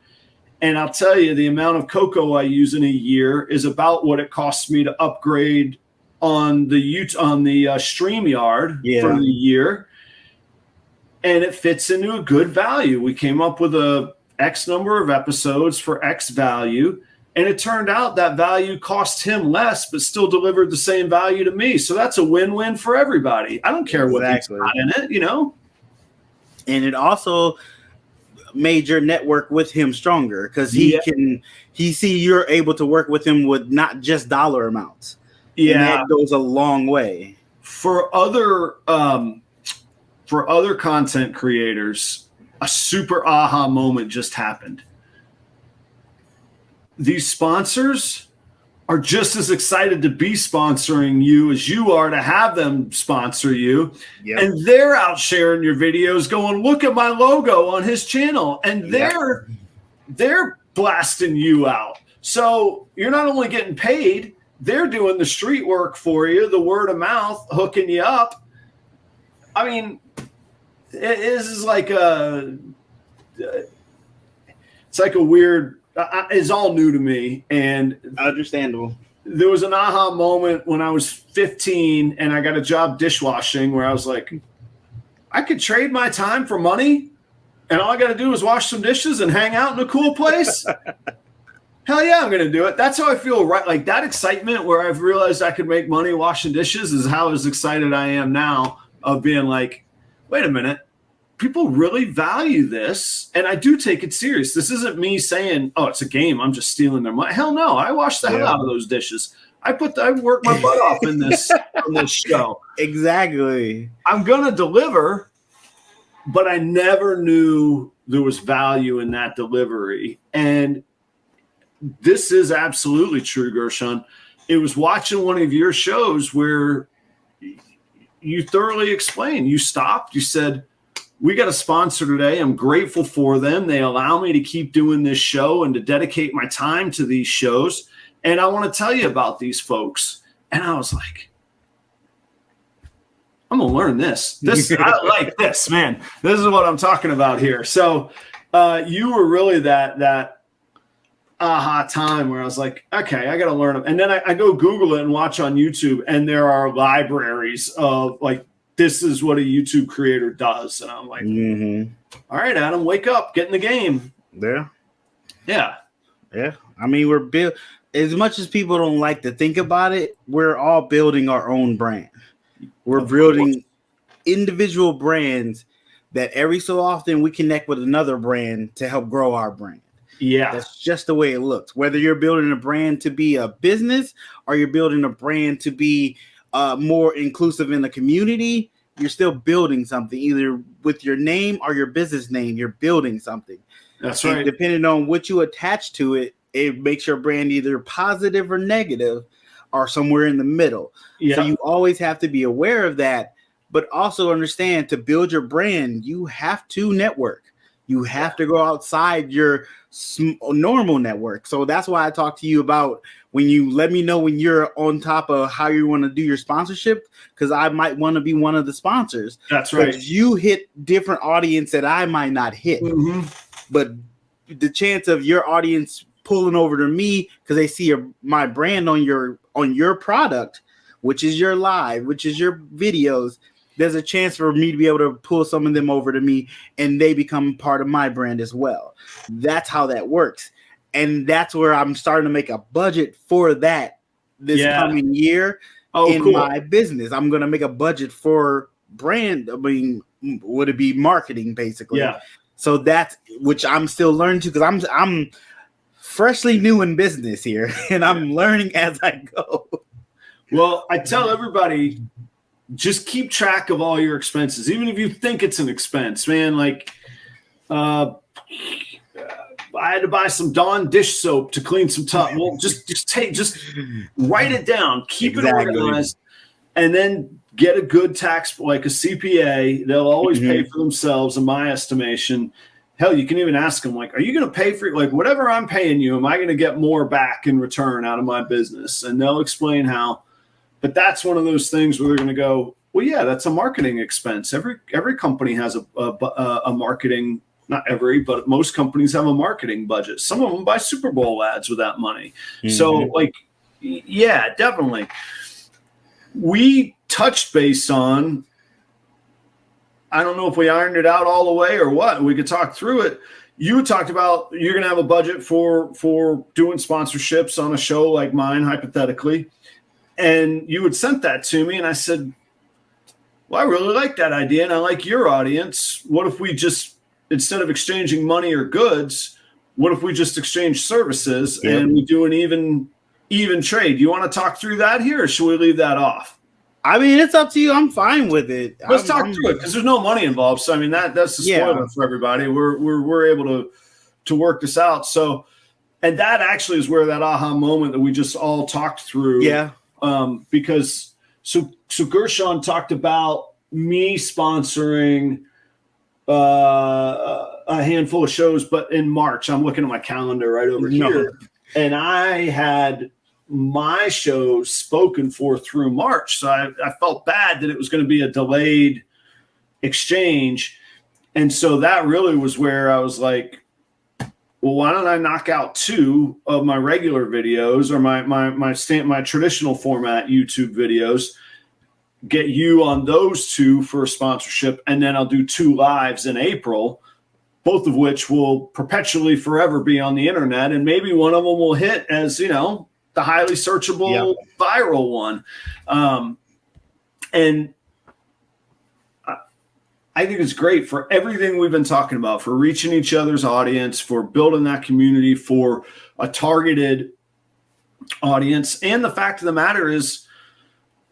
Speaker 2: And I'll tell you, the amount of cocoa I use in a year is about what it costs me to upgrade on the StreamYard for the year. And it fits into a good value. We came up with a X number of episodes for X value. And it turned out that value cost him less, but still delivered the same value to me. So that's a win-win for everybody. I don't care what he's got in it, you know?
Speaker 1: And it also made your network with him stronger, because he see you're able to work with him with not just dollar amounts. Yeah. And that goes a long way.
Speaker 2: For other content creators, a super aha moment just happened. These sponsors are just as excited to be sponsoring you as you are to have them sponsor you. Yep. And they're out sharing your videos going, look at my logo on his channel. And they're blasting you out. So you're not only getting paid, they're doing the street work for you, the word of mouth, hooking you up. I mean, it's like it's like a weird, it's all new to me. And
Speaker 1: understandable.
Speaker 2: There was an aha moment when I was 15 and I got a job dishwashing where I was like, I could trade my time for money and all I got to do is wash some dishes and hang out in a cool place. Hell yeah, I'm going to do it. That's how I feel, right? Like that excitement where I've realized I could make money washing dishes is how as excited I am now of being like, wait a minute. people really value this, and I do take it serious. This isn't me saying, "Oh, it's a game. I'm just stealing their money." Hell no, I wash the hell out of those dishes. I work my butt off in this show.
Speaker 1: Exactly.
Speaker 2: I'm gonna deliver, but I never knew there was value in that delivery, and this is absolutely true, Gershon. It was watching one of your shows where you thoroughly explained. You stopped. You said, we got a sponsor today. I'm grateful for them. They allow me to keep doing this show and to dedicate my time to these shows. And I want to tell you about these folks. And I was like, I'm going to learn this. I like this, man. This is what I'm talking about here. So you were really that aha time where I was like, okay, I got to learn them. And then I go Google it and watch on YouTube. And there are libraries of like, this is what a YouTube creator does. And I'm like, all right, Adam, wake up, get in the game.
Speaker 1: Yeah.
Speaker 2: Yeah.
Speaker 1: Yeah. I mean, we're built, as much as people don't like to think about it, we're all building our own brand. We're building individual brands that every so often we connect with another brand to help grow our brand.
Speaker 2: Yeah.
Speaker 1: That's just the way it looks. Whether you're building a brand to be a business or you're building a brand to be more inclusive in the community, you're still building something, either with your name or your business name. You're building something.
Speaker 2: That's right.
Speaker 1: And depending on what you attach to it, it makes your brand either positive or negative or somewhere in the middle. Yeah. So you always have to be aware of that, but also understand to build your brand, you have to network. You have to go outside your normal network. So that's why I talk to you about when you let me know when you're on top of how you want to do your sponsorship, because I might want to be one of the sponsors.
Speaker 2: That's right.
Speaker 1: You hit different audience that I might not hit. But the chance of your audience pulling over to me because they see my brand on your product, which is your live, which is your videos, there's a chance for me to be able to pull some of them over to me and they become part of my brand as well. That's how that works. And that's where I'm starting to make a budget for that this coming year my business. I'm going to make a budget for brand. I mean, would it be marketing basically? Yeah. So that's which I'm still learning to, because I'm freshly new in business here and I'm learning as I go.
Speaker 2: Well, I tell everybody, just keep track of all your expenses, even if you think it's an expense, man. Like, I had to buy some Dawn dish soap to clean some tub. Well, just write it down, keep it organized, and then get a good tax, like a CPA. They'll always pay for themselves, in my estimation. Hell, you can even ask them, like, are you going to pay for, like, whatever I'm paying you, am I going to get more back in return out of my business? And they'll explain how. But that's one of those things where they're going to go, well, yeah, that's a marketing expense. Every company has a marketing, not every, but most companies have a marketing budget. Some of them buy Super Bowl ads with that money. So, like, yeah, definitely. We touched base on, I don't know if we ironed it out all the way or what. We could talk through it. You talked about you're going to have a budget for doing sponsorships on a show like mine, hypothetically. And you had sent that to me, and I said, well, I really like that idea, and I like your audience. What if we just, instead of exchanging money or goods, what if we just exchange services and we do an even trade? You want to talk through that here, or should we leave that off?
Speaker 1: I mean, it's up to you. I'm fine with it.
Speaker 2: Let's talk through it, because there's no money involved. So, I mean, that's the spoiler for everybody. We're able to work this out. So, and that actually is where that aha moment that we just all talked through. Yeah. Because so Gershon talked about me sponsoring a handful of shows, but in March, I'm looking at my calendar right over here, and I had my shows spoken for through March. So I felt bad that it was going to be a delayed exchange. And so that really was where I was like, well, why don't I knock out 2 of my regular videos or my traditional format YouTube videos, get you on those 2 for a sponsorship, and then I'll do 2 lives in April, both of which will perpetually forever be on the internet, and maybe one of them will hit as, you know, the highly searchable viral one. And I think it's great for everything we've been talking about, for reaching each other's audience, for building that community, for a targeted audience. And the fact of the matter is,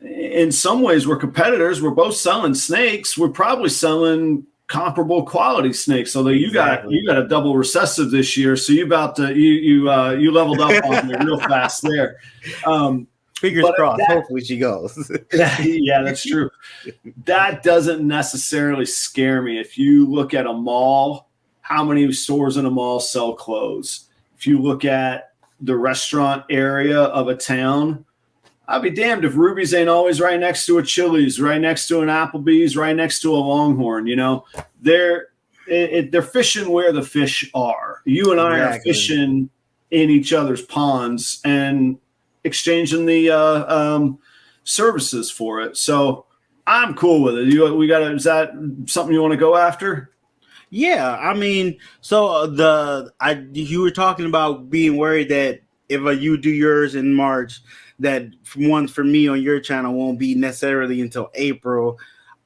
Speaker 2: in some ways, we're competitors. We're both selling snakes. We're probably selling comparable quality snakes. Although you got a double recessive this year, so you leveled up on me real fast there.
Speaker 3: Fingers crossed. Hopefully she goes.
Speaker 2: Yeah, that's true. That doesn't necessarily scare me. If you look at a mall, how many stores in a mall sell clothes? If you look at the restaurant area of a town, I'll be damned if Ruby's ain't always right next to a Chili's, right next to an Applebee's, right next to a Longhorn. You know, they're fishing where the fish are. You and I are fishing in each other's ponds and exchanging the services for it. So I'm cool with it. Is that something you want to go after?
Speaker 3: Yeah, I mean, so you were talking about being worried that if you do yours in March, that ones for me on your channel won't be necessarily until April.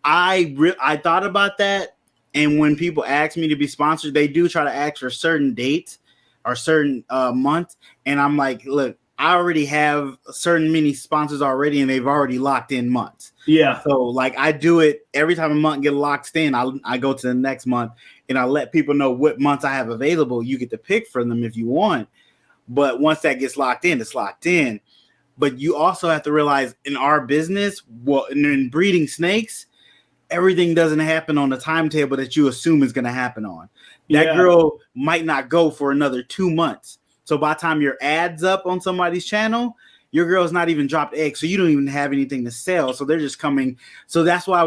Speaker 3: I thought about that, and when people ask me to be sponsored, they do try to ask for certain dates or certain months, and I'm like, look, I already have certain many sponsors already, and they've already locked in months.
Speaker 2: Yeah.
Speaker 3: So like I do it every time a month get locked in. I go to the next month and I let people know what months I have available. You get to pick from them if you want. But once that gets locked in, it's locked in. But you also have to realize in our business, in breeding snakes, everything doesn't happen on the timetable that you assume is going to happen on. That girl might not go for another 2 months. So by the time your ad's up on somebody's channel, your girl's not even dropped eggs. So you don't even have anything to sell. So they're just coming. So that's why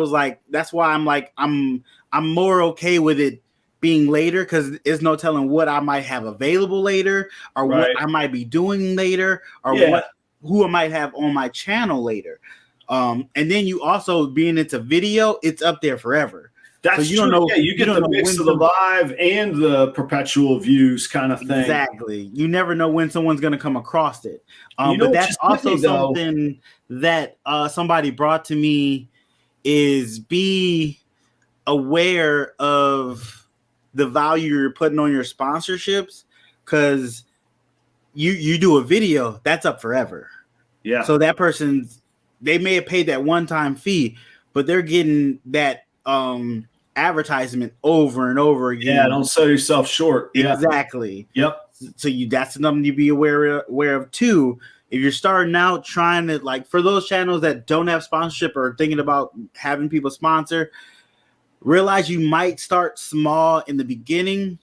Speaker 3: I'm more okay with it being later, because there's no telling what I might have available later, or what I might be doing later, or who I might have on my channel later. And then you also being into video, it's up there forever.
Speaker 2: That's
Speaker 3: so you
Speaker 2: true.
Speaker 3: Don't know,
Speaker 2: you get the mix of the live and the perpetual views kind of thing.
Speaker 3: Exactly. You never know when someone's going to come across it. But that's also something that somebody brought to me, is be aware of the value you're putting on your sponsorships, because you do a video that's up forever.
Speaker 2: Yeah.
Speaker 3: So that they may have paid that one-time fee, but they're getting that advertisement over and over again.
Speaker 2: Yeah, don't sell yourself short.
Speaker 3: Exactly.
Speaker 2: Yep.
Speaker 3: So that's something to be aware of too. If you're starting out trying to, like, for those channels that don't have sponsorship or thinking about having people sponsor, realize you might start small in the beginning,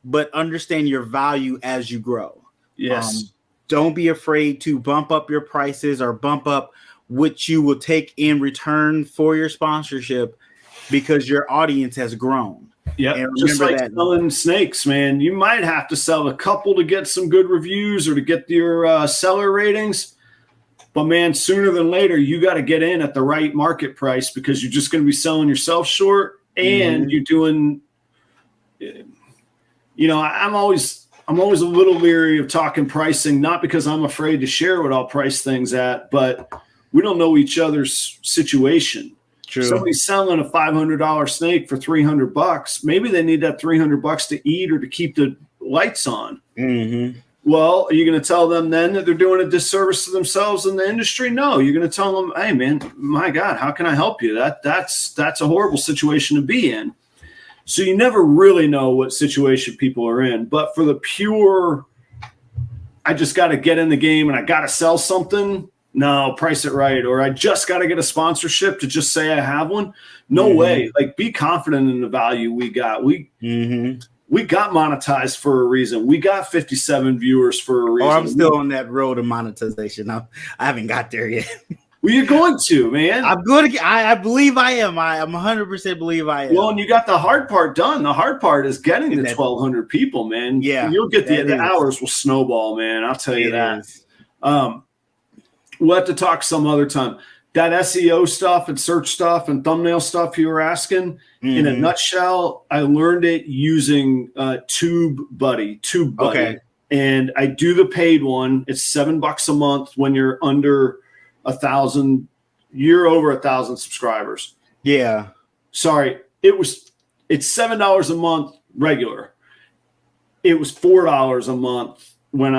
Speaker 3: but understand your value as you grow.
Speaker 2: Yes.
Speaker 3: Don't be afraid to bump up your prices or bump up what you will take in return for your sponsorship, because your audience has grown.
Speaker 2: Yeah, just like selling snakes, man. You might have to sell a couple to get some good reviews or to get your seller ratings. But, man, sooner than later, you got to get in at the right market price, because you're just going to be selling yourself short, and you're doing – I'm always a little leery of talking pricing, not because I'm afraid to share what I'll price things at, but we don't know each other's situation.
Speaker 3: True.
Speaker 2: Somebody's selling a $500 snake for $300. Maybe they need that $300 to eat or to keep the lights on.
Speaker 3: Mm-hmm.
Speaker 2: Well, are you going to tell them then that they're doing a disservice to themselves in the industry? No, you're going to tell them, hey, man, my God, how can I help you? That's a horrible situation to be in. So you never really know what situation people are in. But for the pure, I just got to get in the game and I got to sell something. No, price it right. Or I just got to get a sponsorship to just say I have one. No way. Like, be confident in the value we got. We got monetized for a reason. We got 57 viewers for a reason.
Speaker 3: Oh, I'm still on that road to monetization. I haven't got there yet.
Speaker 2: Well, you're going to, man.
Speaker 3: I'm going to. I believe I am. I'm 100% believe I am.
Speaker 2: Well, and you got the hard part done. The hard part is getting the 1,200 people, man.
Speaker 3: Yeah.
Speaker 2: You'll get the hours will snowball, man. I'll tell you that. We'll have to talk some other time. That SEO stuff and search stuff and thumbnail stuff you were asking, in a nutshell, I learned it using TubeBuddy.
Speaker 3: Okay.
Speaker 2: And I do the paid one. It's $7 a month when you're under 1,000. You're over 1,000 subscribers.
Speaker 3: Yeah.
Speaker 2: Sorry, it's $7 a month regular. It was $4 a month when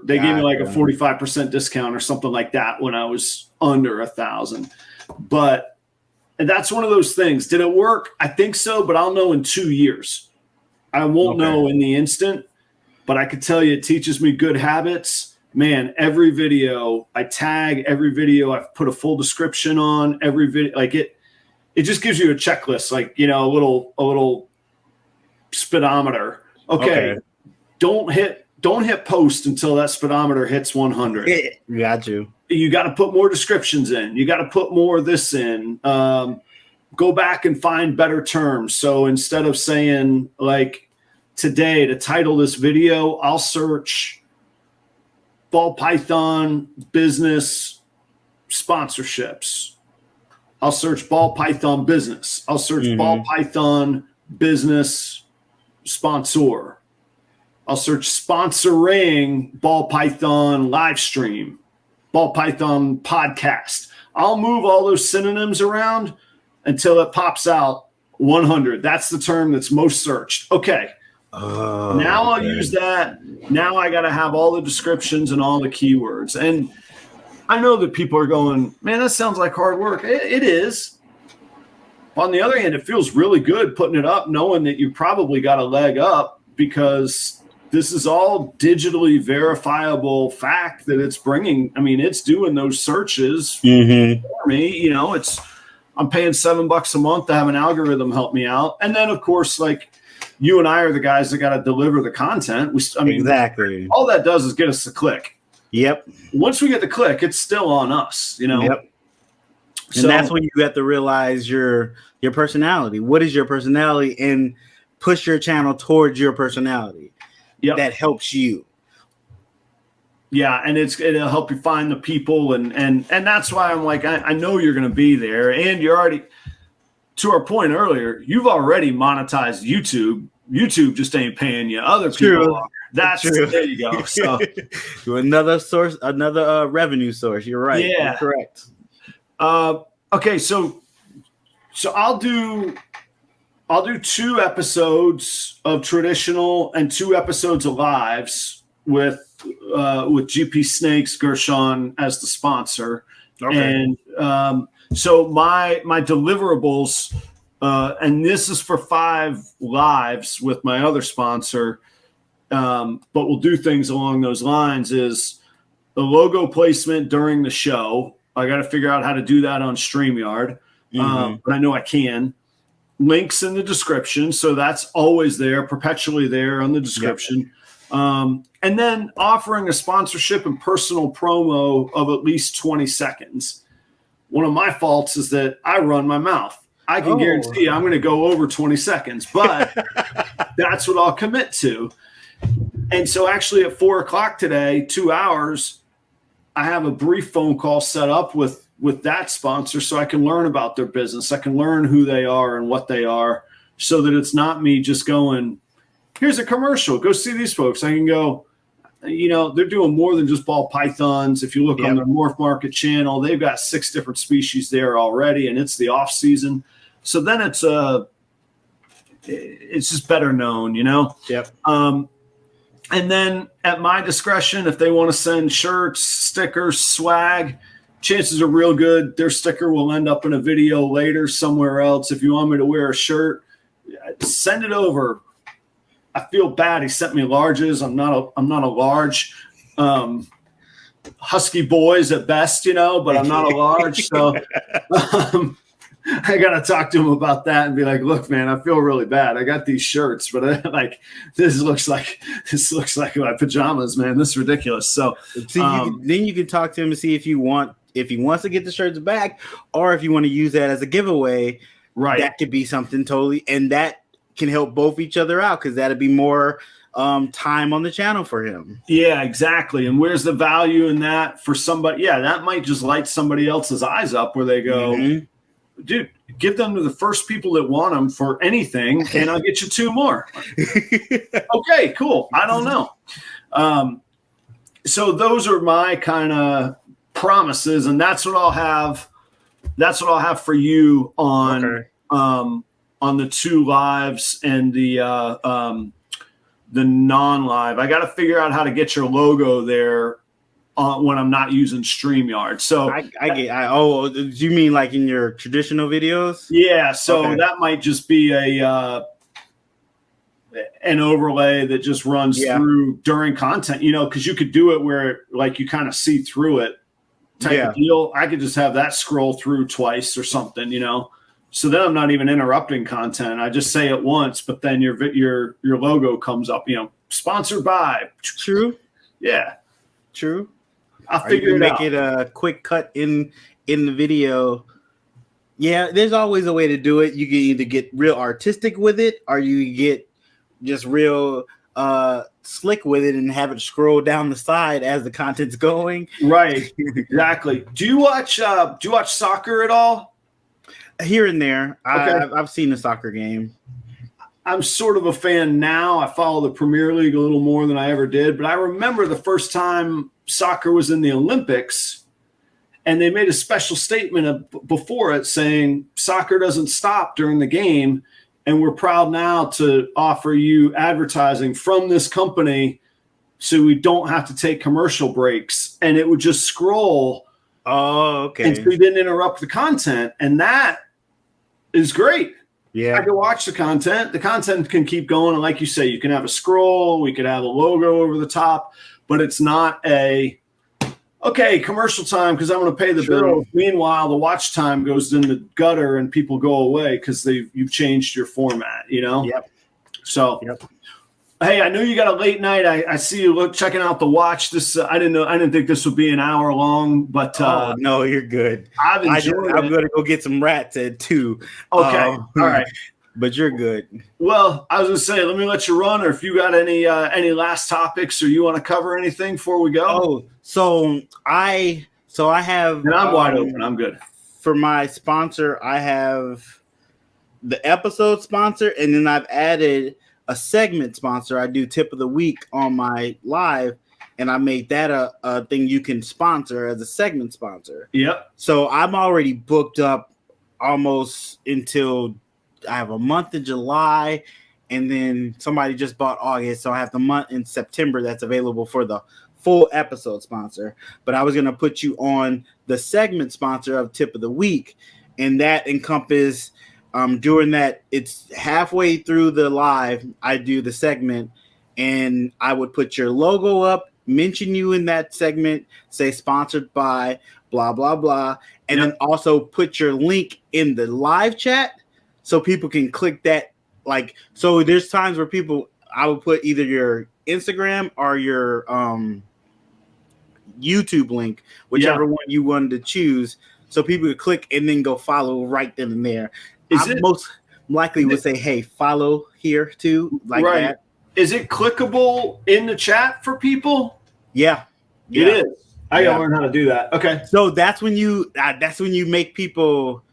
Speaker 2: they gave me like a 45% discount or something like that when I was under 1,000. But and that's one of those things. Did it work? I think so, but I'll know in 2 years. I won't know in the instant, but I could tell you it teaches me good habits. Man, every video I tag, every video I've put a full description on, every video, like it just gives you a checklist, like, you know, a little speedometer. Okay. Don't hit post until that speedometer hits 100.
Speaker 3: Got you.
Speaker 2: You got to put more descriptions in. You got to put more of this in. Go back and find better terms. So instead of saying like today to title this video, I'll search ball python business sponsorships. I'll search ball python business. I'll search ball python business sponsor. I'll search sponsoring ball python live stream, ball python podcast. I'll move all those synonyms around until it pops out 100. That's the term that's most searched. Okay. Now I'll use that. Now I got to have all the descriptions and all the keywords. And I know that people are going, man, that sounds like hard work. It is. On the other hand, it feels really good putting it up, knowing that you probably got a leg up because this is all digitally verifiable fact that it's bringing. I mean, it's doing those searches for me. You know, I'm paying $7 a month to have an algorithm help me out. And then, of course, like you and I are the guys that got to deliver the content.
Speaker 3: Exactly.
Speaker 2: All that does is get us to click.
Speaker 3: Yep.
Speaker 2: Once we get the click, it's still on us, you know?
Speaker 3: Yep. And that's when you have to realize your personality. What is your personality? And push your channel towards your personality. Yep. That helps you.
Speaker 2: Yeah, and it'll help you find the people, and that's why I'm like, I know you're going to be there, and you're already, to our point earlier, you've already monetized YouTube. YouTube just ain't paying you. Other people are. That's true. There you go. So
Speaker 3: another source, another revenue source. You're right.
Speaker 2: Yeah,
Speaker 3: you're correct.
Speaker 2: Okay, so I'll do 2 episodes of traditional and 2 episodes of lives with GP Snakes, Gershon as the sponsor. Okay. And so my deliverables, and this is for 5 lives with my other sponsor, but we'll do things along those lines, is the logo placement during the show. I got to figure out how to do that on StreamYard, but I know I can. Links in the description, so that's always there, perpetually there on the description. Yep. And then offering a sponsorship and personal promo of at least 20 seconds. One of my faults is that I run my mouth. I can guarantee I'm going to go over 20 seconds, but that's what I'll commit to. And so actually at 4 o'clock today, 2 hours, I have a brief phone call set up with that sponsor so I can learn about their business. I can learn who they are and what they are so that it's not me just going, here's a commercial, go see these folks. I can go, you know, they're doing more than just ball pythons. If you look on their Morph Market channel, they've got 6 different species there already, and it's the off season. So then it's just better known, you know?
Speaker 3: Yep.
Speaker 2: And then at my discretion, if they want to send shirts, stickers, swag, chances are real good their sticker will end up in a video later somewhere else. If you want me to wear a shirt, send it over. I feel bad. He sent me larges. I'm not a large. Husky boys at best, you know, but I'm not a large. So I got to talk to him about that and be like, look, man, I feel really bad. I got these shirts, but this looks like my pajamas, man. This is ridiculous. So
Speaker 3: then you can talk to him and see if he wants to get the shirts back, or if you want to use that as a giveaway.
Speaker 2: Right.
Speaker 3: That could be something totally, and that can help both each other out, because that'd be more time on the channel for him.
Speaker 2: Yeah, exactly. And where's the value in that for somebody? Yeah, that might just light somebody else's eyes up where they go, dude, give them to the first people that want them for anything, and I'll get you 2 more. Okay, cool. I don't know. So those are my kind of promises, and that's what I'll have. That's what I'll have for you on on the 2 lives and the non-live. I got to figure out how to get your logo there when I'm not using StreamYard. So
Speaker 3: do you mean like in your traditional videos?
Speaker 2: Yeah. So that might just be an overlay that just runs through during content, because you could do it where like you kind of see through it type of deal. I could just have that scroll through twice or something, so then I'm not even interrupting content. I just say it once, but then your logo comes up, sponsored by.
Speaker 3: True.
Speaker 2: Yeah.
Speaker 3: True.
Speaker 2: I'll figure it out.
Speaker 3: Make it a quick cut in the video. Yeah, there's always a way to do it. You can either get real artistic with it, or you get just real slick with it and have it scroll down the side as the content's going.
Speaker 2: Right. Exactly. Do you watch soccer at all?
Speaker 3: Here and there.
Speaker 2: Okay.
Speaker 3: I've seen a soccer game.
Speaker 2: I'm sort of a fan now. I follow the Premier League a little more than I ever did, but I remember the first time soccer was in the Olympics, and they made a special statement before it saying soccer doesn't stop during the game, and we're proud now to offer you advertising from this company so we don't have to take commercial breaks. And it would just scroll.
Speaker 3: Oh, okay.
Speaker 2: And so we didn't interrupt the content, and that is great.
Speaker 3: Yeah.
Speaker 2: I can watch the content. The content can keep going. And like you say, you can have a scroll. We could have a logo over the top, but it's not commercial time because I'm going to pay the bill. Meanwhile, the watch time goes in the gutter and people go away because you've changed your format,
Speaker 3: Yep.
Speaker 2: So, Hey, I know you got a late night. I see you checking out the watch. This I didn't think this would be an hour long, but
Speaker 3: no, you're good.
Speaker 2: I'm
Speaker 3: going to go get some rats at 2.
Speaker 2: Okay, all right.
Speaker 3: But you're good.
Speaker 2: Well, I was going to say, let me let you run, or if you got any last topics or you want to cover anything before we go.
Speaker 3: Oh, so I have.
Speaker 2: And I'm wide open. I'm good.
Speaker 3: For my sponsor, I have the episode sponsor, and then I've added a segment sponsor. I do tip of the week on my live, and I made that a thing you can sponsor as a segment sponsor.
Speaker 2: Yep.
Speaker 3: So I'm already booked up almost until I have a month in July, and then somebody just bought August, so I have the month in September that's available for the full episode sponsor. But I was going to put you on the segment sponsor of tip of the week, and that encompass during that, it's halfway through the live, I do the segment, and I would put your logo up, mention you in that segment, say sponsored by blah, blah, blah, and then also put your link in the live chat so people can click that. Like, so there's times where I would put either your Instagram or your YouTube link, whichever one you wanted to choose, so people could click and then go follow right then and there. Most likely would say, hey, follow here too, like that.
Speaker 2: Is it clickable in the chat for people?
Speaker 3: Yeah.
Speaker 2: It is. I gotta learn how to do that. Okay.
Speaker 3: So that's when you make people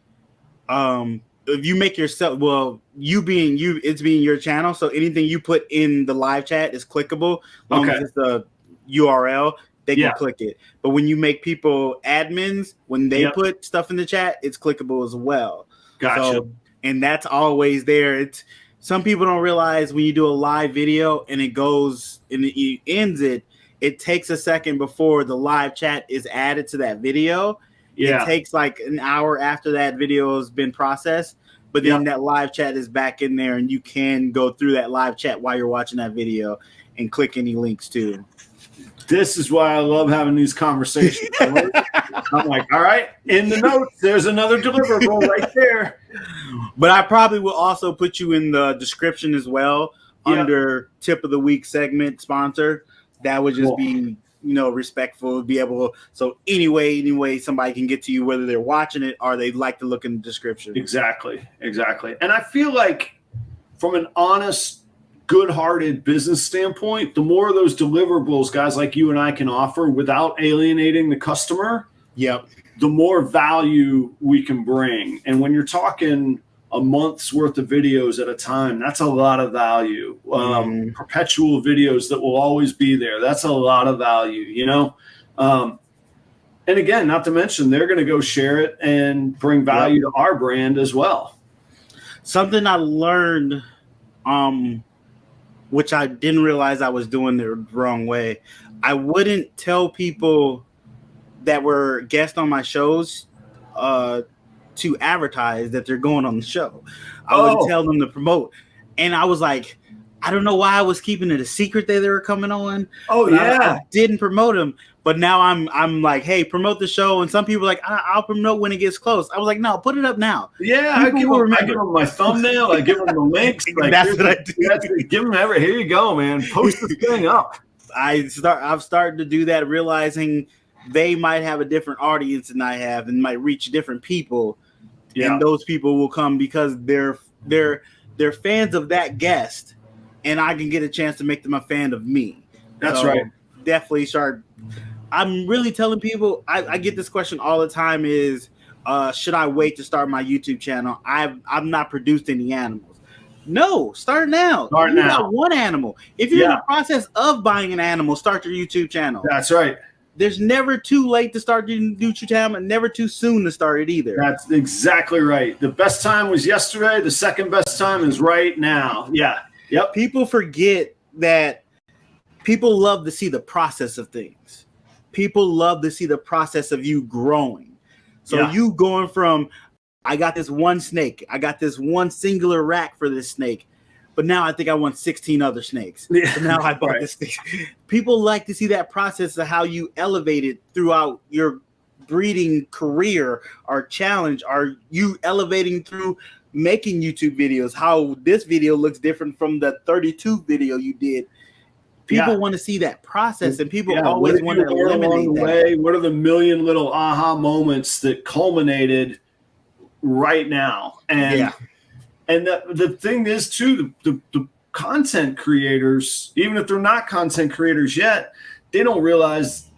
Speaker 3: if you make yourself, well, you being you, it's being your channel. So anything you put in the live chat is clickable. Long as it's the URL, they can click it. But when you make people admins, when they put stuff in the chat, it's clickable as well.
Speaker 2: Gotcha.
Speaker 3: So, and that's always there. It's some people don't realize when you do a live video and it goes and it ends it takes a second before the live chat is added to that video. Yeah. It takes like an hour after that video has been processed, but then that live chat is back in there and you can go through that live chat while you're watching that video and click any links too.
Speaker 2: This is why I love having these conversations. I'm like, all right, in the notes, there's another deliverable right there.
Speaker 3: But I probably will also put you in the description as well under tip of the week segment sponsor. That would just be, respectful, be able. So anyway, somebody can get to you whether they're watching it or they like to look in the description.
Speaker 2: Exactly. And I feel like from an honest, good-hearted business standpoint, the more of those deliverables guys like you and I can offer without alienating the customer, the more value we can bring. And when you're talking a month's worth of videos at a time, that's a lot of value. Perpetual videos that will always be there, that's a lot of value, and again, not to mention they're going to go share it and bring value to our brand as well.
Speaker 3: Something I learned, which I didn't realize I was doing the wrong way. I wouldn't tell people that were guests on my shows to advertise that they're going on the show. I would tell them to promote. And I was like, I don't know why I was keeping it a secret that they were coming on.
Speaker 2: Oh, yeah.
Speaker 3: I didn't promote them. But now I'm like, hey, promote the show. And some people are like, I'll promote when it gets close. I was like, no, put it up now.
Speaker 2: Yeah, I give them my thumbnail. I give them the links. Like,
Speaker 3: that's what I do.
Speaker 2: Give them here you go, man. Post the thing up.
Speaker 3: I've started to do that, realizing they might have a different audience than I have and might reach different people. Yeah. And those people will come because they're fans of that guest, and I can get a chance to make them a fan of me.
Speaker 2: That's right.
Speaker 3: Definitely start. I'm really telling people, I get this question all the time is, should I wait to start my YouTube channel? I've not produced any animals. No, start now.
Speaker 2: Start
Speaker 3: you
Speaker 2: now.
Speaker 3: Got one animal. If you're in the process of buying an animal, start your YouTube channel.
Speaker 2: That's right.
Speaker 3: There's never too late to start your YouTube channel and never too soon to start it either.
Speaker 2: That's exactly right. The best time was yesterday. The second best time is right now. Yeah. Yep.
Speaker 3: People forget that people love to see the process of things. People love to see the process of you growing. So you going from, I got this one snake. I got this one singular rack for this snake. But now I think I want 16 other snakes. Yeah. So now I bought this thing. People like to see that process of how you elevated throughout your breeding career or challenge. Are you elevating through making YouTube videos? How this video looks different from the 32 video you did. People want to see that process, and people always want to eliminate that.
Speaker 2: What are the million little aha moments that culminated right now? And the thing is, too, the content creators, even if they're not content creators yet, they don't realize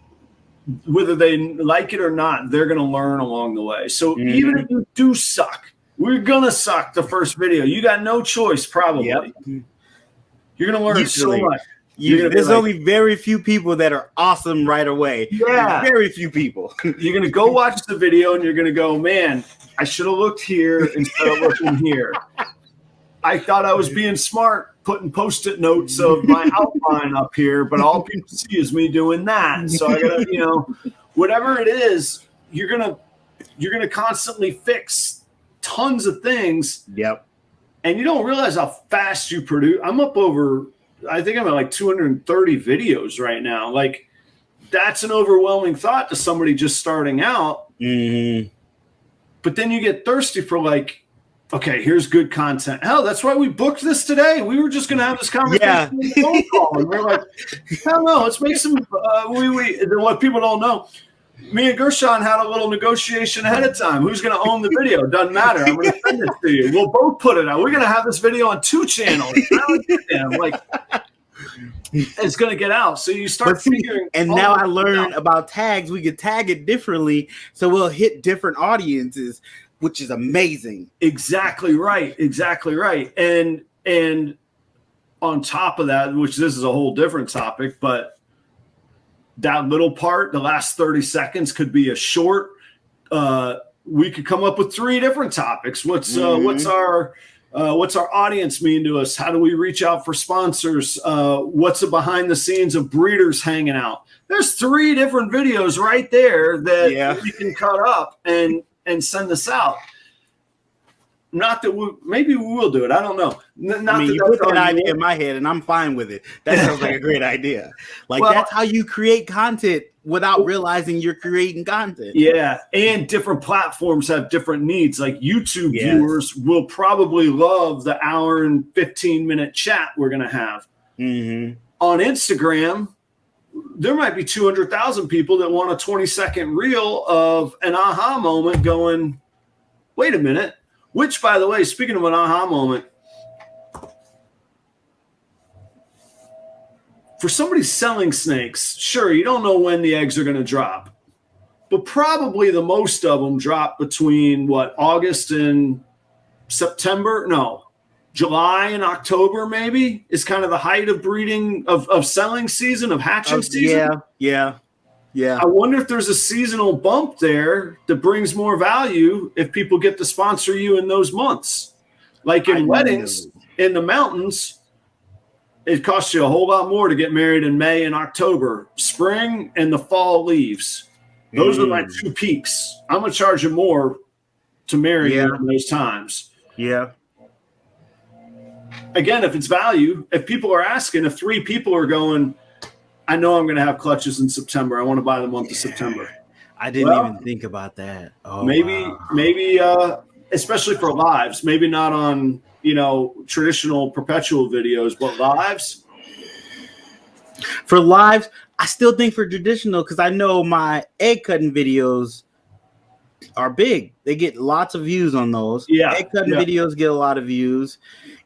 Speaker 2: whether they like it or not, they're going to learn along the way. So even if you do suck, we're going to suck the first video. You got no choice, probably. Yep. You're going to learn so much.
Speaker 3: There's only very few people that are awesome right away.
Speaker 2: Yeah.
Speaker 3: Very few people.
Speaker 2: You're going to go watch the video and you're going to go, man, I should have looked here instead of looking here. I thought I was being smart, putting Post-it notes of my outline up here, but all people see is me doing that. So I got to, whatever it is, you're going to constantly fix tons of things.
Speaker 3: Yep.
Speaker 2: And you don't realize how fast you produce. I think I'm at like 230 videos right now. Like, that's an overwhelming thought to somebody just starting out.
Speaker 3: Mm-hmm.
Speaker 2: But then you get thirsty for like, okay, here's good content. Hell, that's why we booked this today. We were just going to have this conversation on the phone call. And we're like, hell no, let's make some, what people don't know. Me and Gershon had a little negotiation ahead of time. Who's going to own the video? Doesn't matter. I'm going to send it to you. We'll both put it out. We're going to have this video on 2 channels. Like, it's going to get out. So you start figuring.
Speaker 3: And now I learned about tags. We can tag it differently, so we'll hit different audiences, which is amazing.
Speaker 2: Exactly right. Exactly right. And on top of that, which this is a whole different topic, but that little part, the last 30 seconds could be a short. We could come up with 3 different topics. What's our audience mean to us? How do we reach out for sponsors? What's the behind the scenes of breeders hanging out? There's 3 different videos right there that we can cut up and send this out. Not that maybe we will do it. I don't know.
Speaker 3: You put that idea in my head, and I'm fine with it. That sounds like a great idea. That's how you create content without realizing you're creating content.
Speaker 2: Yeah, and different platforms have different needs. Like YouTube viewers will probably love the hour and 15-minute chat we're going to have.
Speaker 3: Mm-hmm.
Speaker 2: On Instagram, there might be 200,000 people that want a 20-second reel of an aha moment going, wait a minute. Which, by the way, speaking of an aha moment, for somebody selling snakes, sure, you don't know when the eggs are going to drop. But probably the most of them drop between, August and September? No, July and October maybe is kind of the height of breeding, of selling season, of hatching season.
Speaker 3: Yeah. I
Speaker 2: wonder if there's a seasonal bump there that brings more value if people get to sponsor you in those months. Like in weddings in the mountains, it costs you a whole lot more to get married in May and October. Spring and the fall leaves. Those are my two peaks. I'm going to charge you more to marry you in those times.
Speaker 3: Yeah.
Speaker 2: Again, if it's value, if people are asking, if 3 people are going, I know I'm going to have clutches in September. I want to buy the month of September.
Speaker 1: I didn't even think about that. Oh,
Speaker 2: maybe, especially for lives, maybe not on, traditional perpetual videos, but lives.
Speaker 3: For lives, I still think for traditional, because I know my egg cutting videos are big. They get lots of views on those.
Speaker 2: Yeah.
Speaker 3: Egg cutting videos get a lot of views.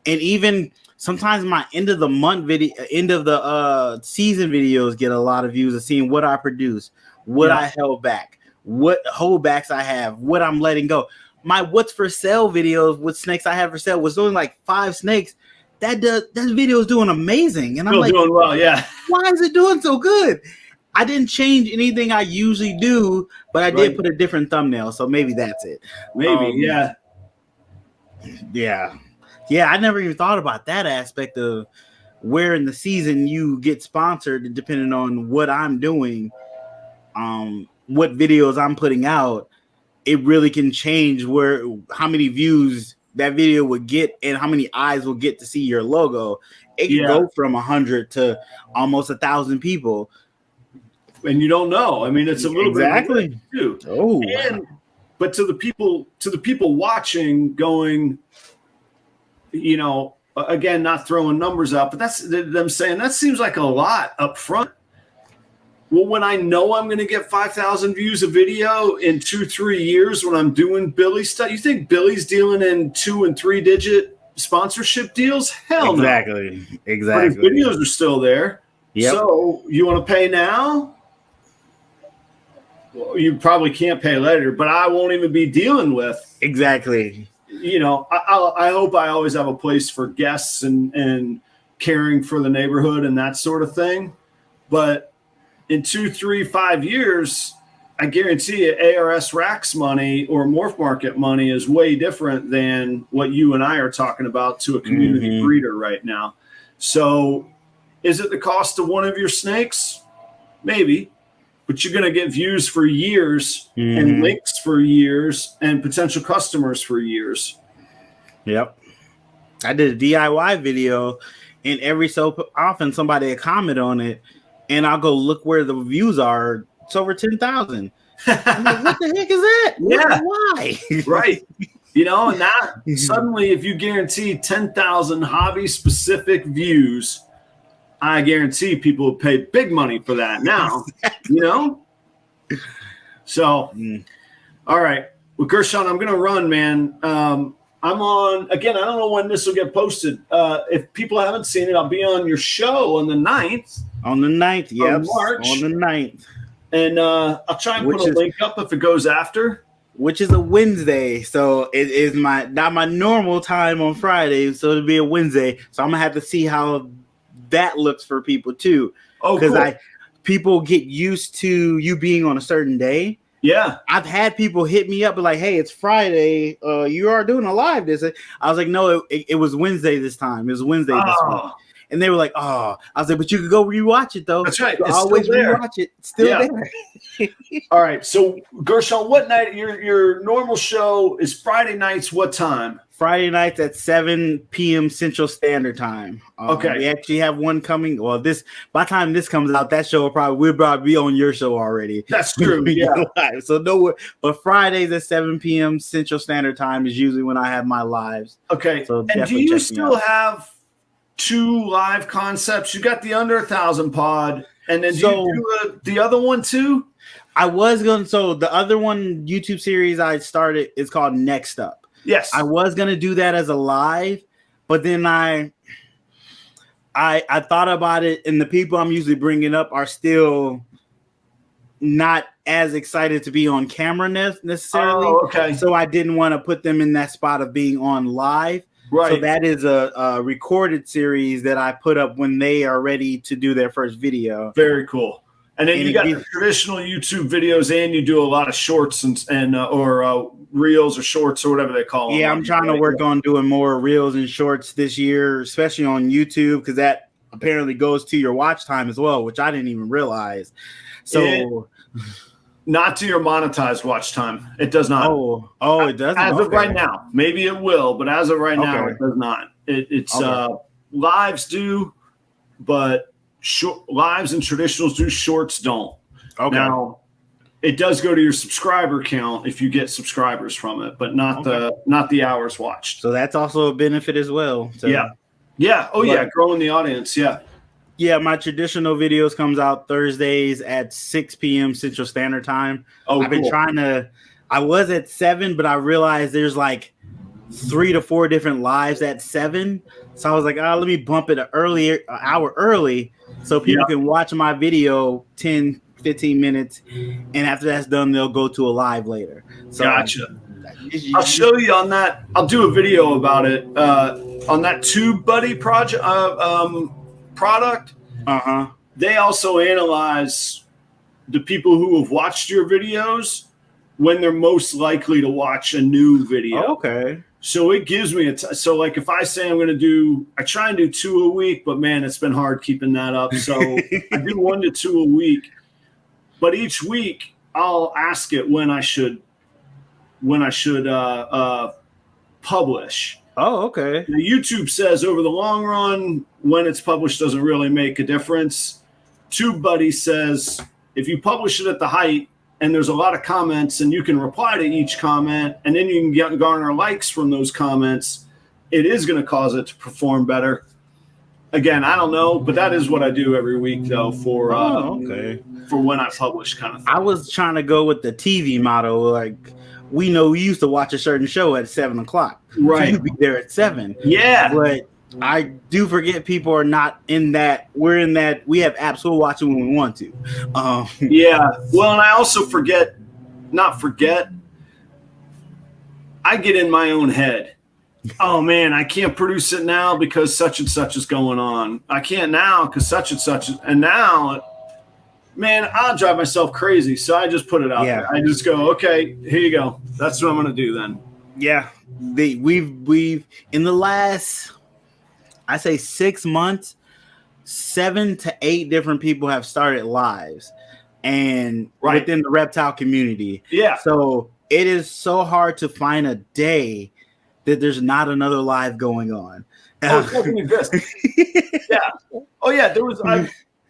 Speaker 3: And even sometimes my end of the month video, end of the season videos get a lot of views of seeing what I produce, what I held back, what holdbacks I have, what I'm letting go. My what's for sale videos with snakes I have for sale was only like 5 snakes. That video is doing amazing. And I'm like,
Speaker 2: doing well, yeah.
Speaker 3: Why is it doing so good? I didn't change anything I usually do, but I did put a different thumbnail. So maybe that's it.
Speaker 2: Maybe, yeah.
Speaker 3: Yeah. Yeah, I never even thought about that aspect of where in the season you get sponsored, depending on what I'm doing, what videos I'm putting out. It really can change how many views that video would get and how many eyes will get to see your logo. It can go from 100 to almost 1,000 people.
Speaker 2: And you don't know. I mean, it's a little bit too.
Speaker 3: Oh,
Speaker 2: but to the people watching, going, again, not throwing numbers out, but that's them saying that seems like a lot up front. Well, when I know I'm going to get 5,000 views a video in 2-3 years when I'm doing Billy stuff, you think Billy's dealing in 2- and 3-digit sponsorship deals? Hell no.
Speaker 3: Exactly.
Speaker 2: But his videos are still there.
Speaker 3: Yep.
Speaker 2: So you want to pay now? Well, you probably can't pay later, but I won't even be dealing with.
Speaker 3: Exactly.
Speaker 2: I hope I always have a place for guests and caring for the neighborhood and that sort of thing. But in 2, 3, 5 years, I guarantee you ARS Racks money or Morph Market money is way different than what you and I are talking about to a community breeder right now. So is it the cost of one of your snakes? Maybe. But you're going to get views for years and links for years and potential customers for years.
Speaker 3: Yep. I did a DIY video, and every so often somebody will comment on it, and I'll go look where the views are. It's over 10,000. I'm like, what the heck is that?
Speaker 2: Yeah.
Speaker 3: Why?
Speaker 2: Right. And that suddenly, if you guarantee 10,000 hobby-specific views, I guarantee people will pay big money for that now, So, all right. Well, Gershon, I'm going to run, man. I'm on, again, I don't know when this will get posted. If people haven't seen it, I'll be on your show on the 9th.
Speaker 3: On the 9th, yes.
Speaker 2: March.
Speaker 3: On the 9th.
Speaker 2: And I'll try and put a link up if it goes after.
Speaker 3: Which is a Wednesday. So it is not my normal time on Friday. So it'll be a Wednesday. So I'm going to have to see how that looks for people too.
Speaker 2: Oh,
Speaker 3: because people get used to you being on a certain day.
Speaker 2: Yeah.
Speaker 3: I've had people hit me up like, hey, it's Friday. You are doing a live this. I was like, no, it was Wednesday this time. It was Wednesday this week. And they were like, oh. I was like, but you could go rewatch it, though.
Speaker 2: That's right.
Speaker 3: It's always rewatch it. It's still there.
Speaker 2: All right. So, Gershon, what night? Your normal show is Friday nights. What time?
Speaker 3: Friday nights at 7 p.m. Central Standard Time.
Speaker 2: Okay.
Speaker 3: We actually have one coming. Well, by the time this comes out, that show will probably be on your show already.
Speaker 2: That's true. Yeah.
Speaker 3: So no, but Fridays at 7 p.m. Central Standard Time is usually when I have my lives.
Speaker 2: Okay.
Speaker 3: So
Speaker 2: and do you still have 2 live concepts? You got the under 1,000 pod, and then do you do the other one too?
Speaker 3: I was going. So the other one YouTube series I started is called Next Up.
Speaker 2: Yes,
Speaker 3: I was gonna do that as a live, but then I thought about it, and the people I'm usually bringing up are still not as excited to be on camera necessarily.
Speaker 2: Oh, okay.
Speaker 3: So I didn't want to put them in that spot of being on live.
Speaker 2: Right.
Speaker 3: So that is a recorded series that I put up when they are ready to do their first video.
Speaker 2: Very cool. And then you got the traditional YouTube videos, and you do a lot of shorts and reels or shorts or whatever they call them.
Speaker 3: Yeah, I'm trying to work on doing more reels and shorts this year, especially on YouTube, because that apparently goes to your watch time as well, which I didn't even realize. So,
Speaker 2: not to your monetized watch time. It does not.
Speaker 3: Oh, it doesn't.
Speaker 2: As of right now, maybe it will, but as of right now, it does not. It's lives do, but lives and traditionals do, shorts don't.
Speaker 3: Okay.
Speaker 2: Now, it does go to your subscriber count if you get subscribers from it, but not the hours watched.
Speaker 3: So that's also a benefit as well. So.
Speaker 2: Yeah. Oh, yeah. Growing the audience. Yeah.
Speaker 3: Yeah, my traditional videos comes out Thursdays at 6 p.m. Central Standard Time. I've been trying to. I was at 7, but I realized there's like 3 to 4 different lives at 7. So I was like, let me bump it an hour early, so people can watch my video 10, 15 minutes, and after that's done, they'll go to a live later. So
Speaker 2: gotcha. I'll show you on that. I'll do a video about it on that TubeBuddy project product. They also analyze the people who have watched your videos when they're most likely to watch a new video.
Speaker 3: Okay.
Speaker 2: So it gives me so like if I say I'm going to do, I try and do 2 a week, but man, it's been hard keeping that up. So I do 1 to 2 a week, but each week I'll ask it when I should publish.
Speaker 3: Oh, okay.
Speaker 2: The YouTube says over the long run, when it's published doesn't really make a difference. TubeBuddy says if you publish it at the height and there's a lot of comments and you can reply to each comment and then you can garner likes from those comments, it is going to cause it to perform better. Again, I don't know, but that is what I do every week though for when I publish kind of thing.
Speaker 3: I was trying to go with the TV motto, like we know we used to watch a certain show at 7 o'clock.
Speaker 2: Right.
Speaker 3: So you'd be there at 7.
Speaker 2: Yeah.
Speaker 3: But I do forget people are not in that. We're in that. We have apps we'll watch it when we want to.
Speaker 2: Yeah. Well, and I also not forget. I get in my own head. Oh man, I can't produce it now because such and such is going on. I can't now because such and such and now, man, I'll drive myself crazy. So I just put it out there. I just go, okay, here you go. That's what I'm going to do then.
Speaker 3: Yeah. We've in the last, I say 6 months, 7 to 8 different people have started lives and within the reptile community. Yeah. So it is so hard to find a day that there's not another live going on.
Speaker 2: Oh, it doesn't exist. Yeah. Oh yeah. There was,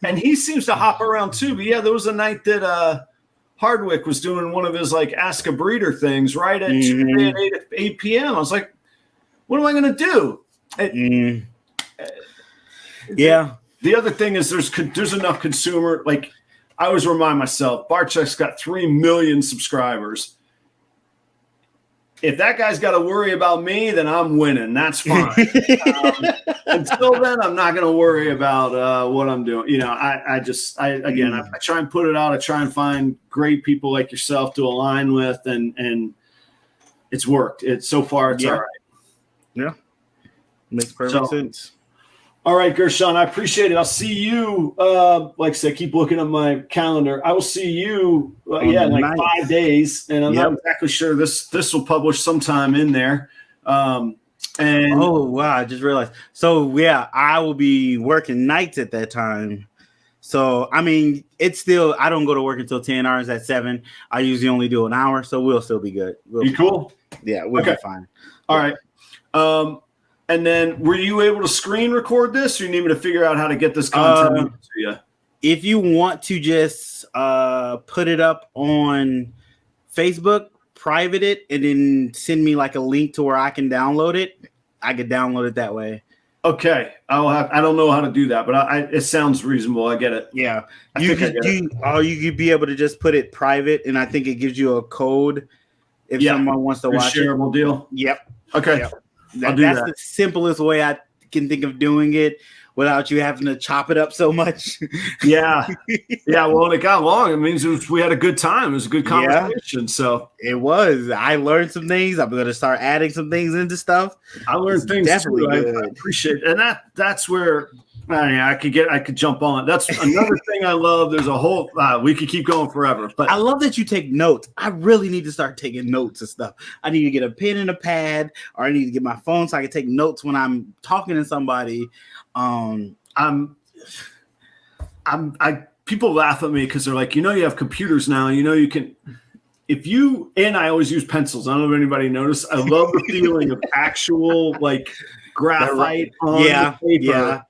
Speaker 2: and he seems to hop around too. But yeah, there was a night that Hardwick was doing one of his like Ask a Breeder things right at 8 p.m. I was like, what am I going to do?
Speaker 3: Yeah.
Speaker 2: The other thing is there's enough consumer. Like I always remind myself, Barczyk's got 3 million subscribers. If that guy's got to worry about me, then I'm winning. That's fine. Until then, I'm not going to worry about what I'm doing. You know, I try and put it out. I try and find great people like yourself to align with, and it's worked. So far, it's all right.
Speaker 3: Yeah, makes perfect sense.
Speaker 2: All right, Gershon, I appreciate it. I'll see you. Like I said, keep looking at my calendar. I will see you, in like 5 days, and I'm not exactly sure. This will publish sometime in there. And
Speaker 3: oh wow, I just realized. So yeah, I will be working nights at that time. So I mean, it's still. I don't go to work until 10 hours at 7. I usually only do an hour, so we'll still be good.
Speaker 2: You cool?
Speaker 3: Yeah, we'll be fine.
Speaker 2: All right. And then were you able to screen record this, or you need me to figure out how to get this content to you?
Speaker 3: If you want to just put it up on Facebook, private it, and then send me like a link to where I can download it, I could download it that way.
Speaker 2: Okay. I don't know how to do that, but it sounds reasonable. I get it.
Speaker 3: Yeah. You could be able to just put it private, and I think it gives you a code if someone wants to watch it.
Speaker 2: Shareable deal?
Speaker 3: Yep.
Speaker 2: Okay.
Speaker 3: Yep. That's the simplest way I can think of doing it without you having to chop it up so much.
Speaker 2: Yeah. Well, when it got long, it means we had a good time. It was a good conversation. Yeah, so
Speaker 3: it was. I learned some things. I'm going to start adding some things into stuff.
Speaker 2: I learned things definitely too. I appreciate it. And that's where Yeah, I could jump on. That's another thing I love. There's a whole we could keep going forever. But
Speaker 3: I love that you take notes. I really need to start taking notes and stuff. I need to get a pen and a pad, or I need to get my phone so I can take notes when I'm talking to somebody.
Speaker 2: People laugh at me because they're like, you have computers now. You can. And I always use pencils. I don't know if anybody noticed. I love the feeling of actual like graphite on the paper. Yeah.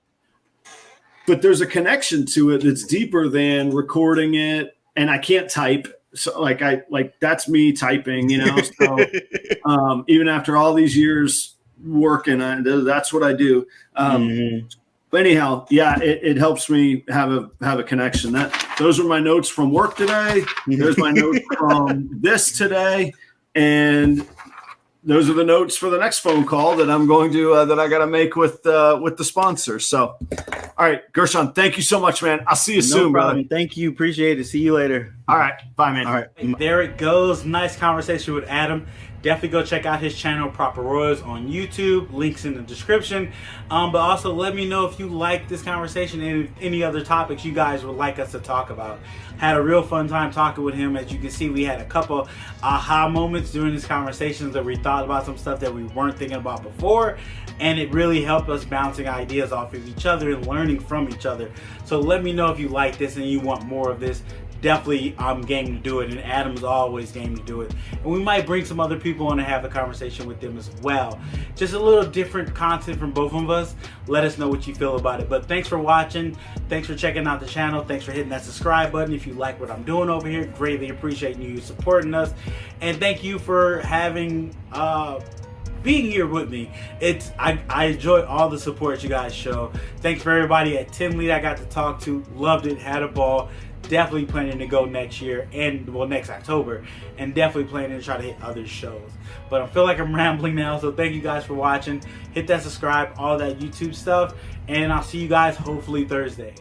Speaker 2: But there's a connection to it that's deeper than recording it, and I can't type. So that's me typing, So even after all these years working, that's what I do. But anyhow, yeah, it helps me have a connection. Those are my notes from work today. There's my notes from this today, and those are the notes for the next phone call that I'm going to that I got to make with the sponsor. So, all right, Gershon, thank you so much, man. I'll see you soon, brother.
Speaker 3: Thank you. Appreciate it. See you later.
Speaker 2: All right, bye, man.
Speaker 3: All right,
Speaker 1: there it goes. Nice conversation with Adam. Definitely go check out his channel, Proper Royals, on YouTube. Links in the description. But also let me know if you like this conversation and any other topics you guys would like us to talk about. Had a real fun time talking with him. As you can see, we had a couple aha moments during this conversation that we thought about some stuff that we weren't thinking about before. And it really helped us bouncing ideas off of each other and learning from each other. So let me know if you like this and you want more of this. Definitely I'm game to do it, and Adam's always game to do it. And we might bring some other people on and have a conversation with them as well. Just a little different content from both of us. Let us know what you feel about it. But thanks for watching. Thanks for checking out the channel. Thanks for hitting that subscribe button if you like what I'm doing over here. Greatly appreciate you supporting us. And thank you for having being here with me. I enjoy all the support you guys show. Thanks for everybody at 10 Lead I got to talk to. Loved it, had a ball. Definitely planning to go next year, next October, and definitely planning to try to hit other shows. But I feel like I'm rambling now, so thank you guys for watching. Hit that subscribe, all that YouTube stuff, and I'll see you guys hopefully Thursday.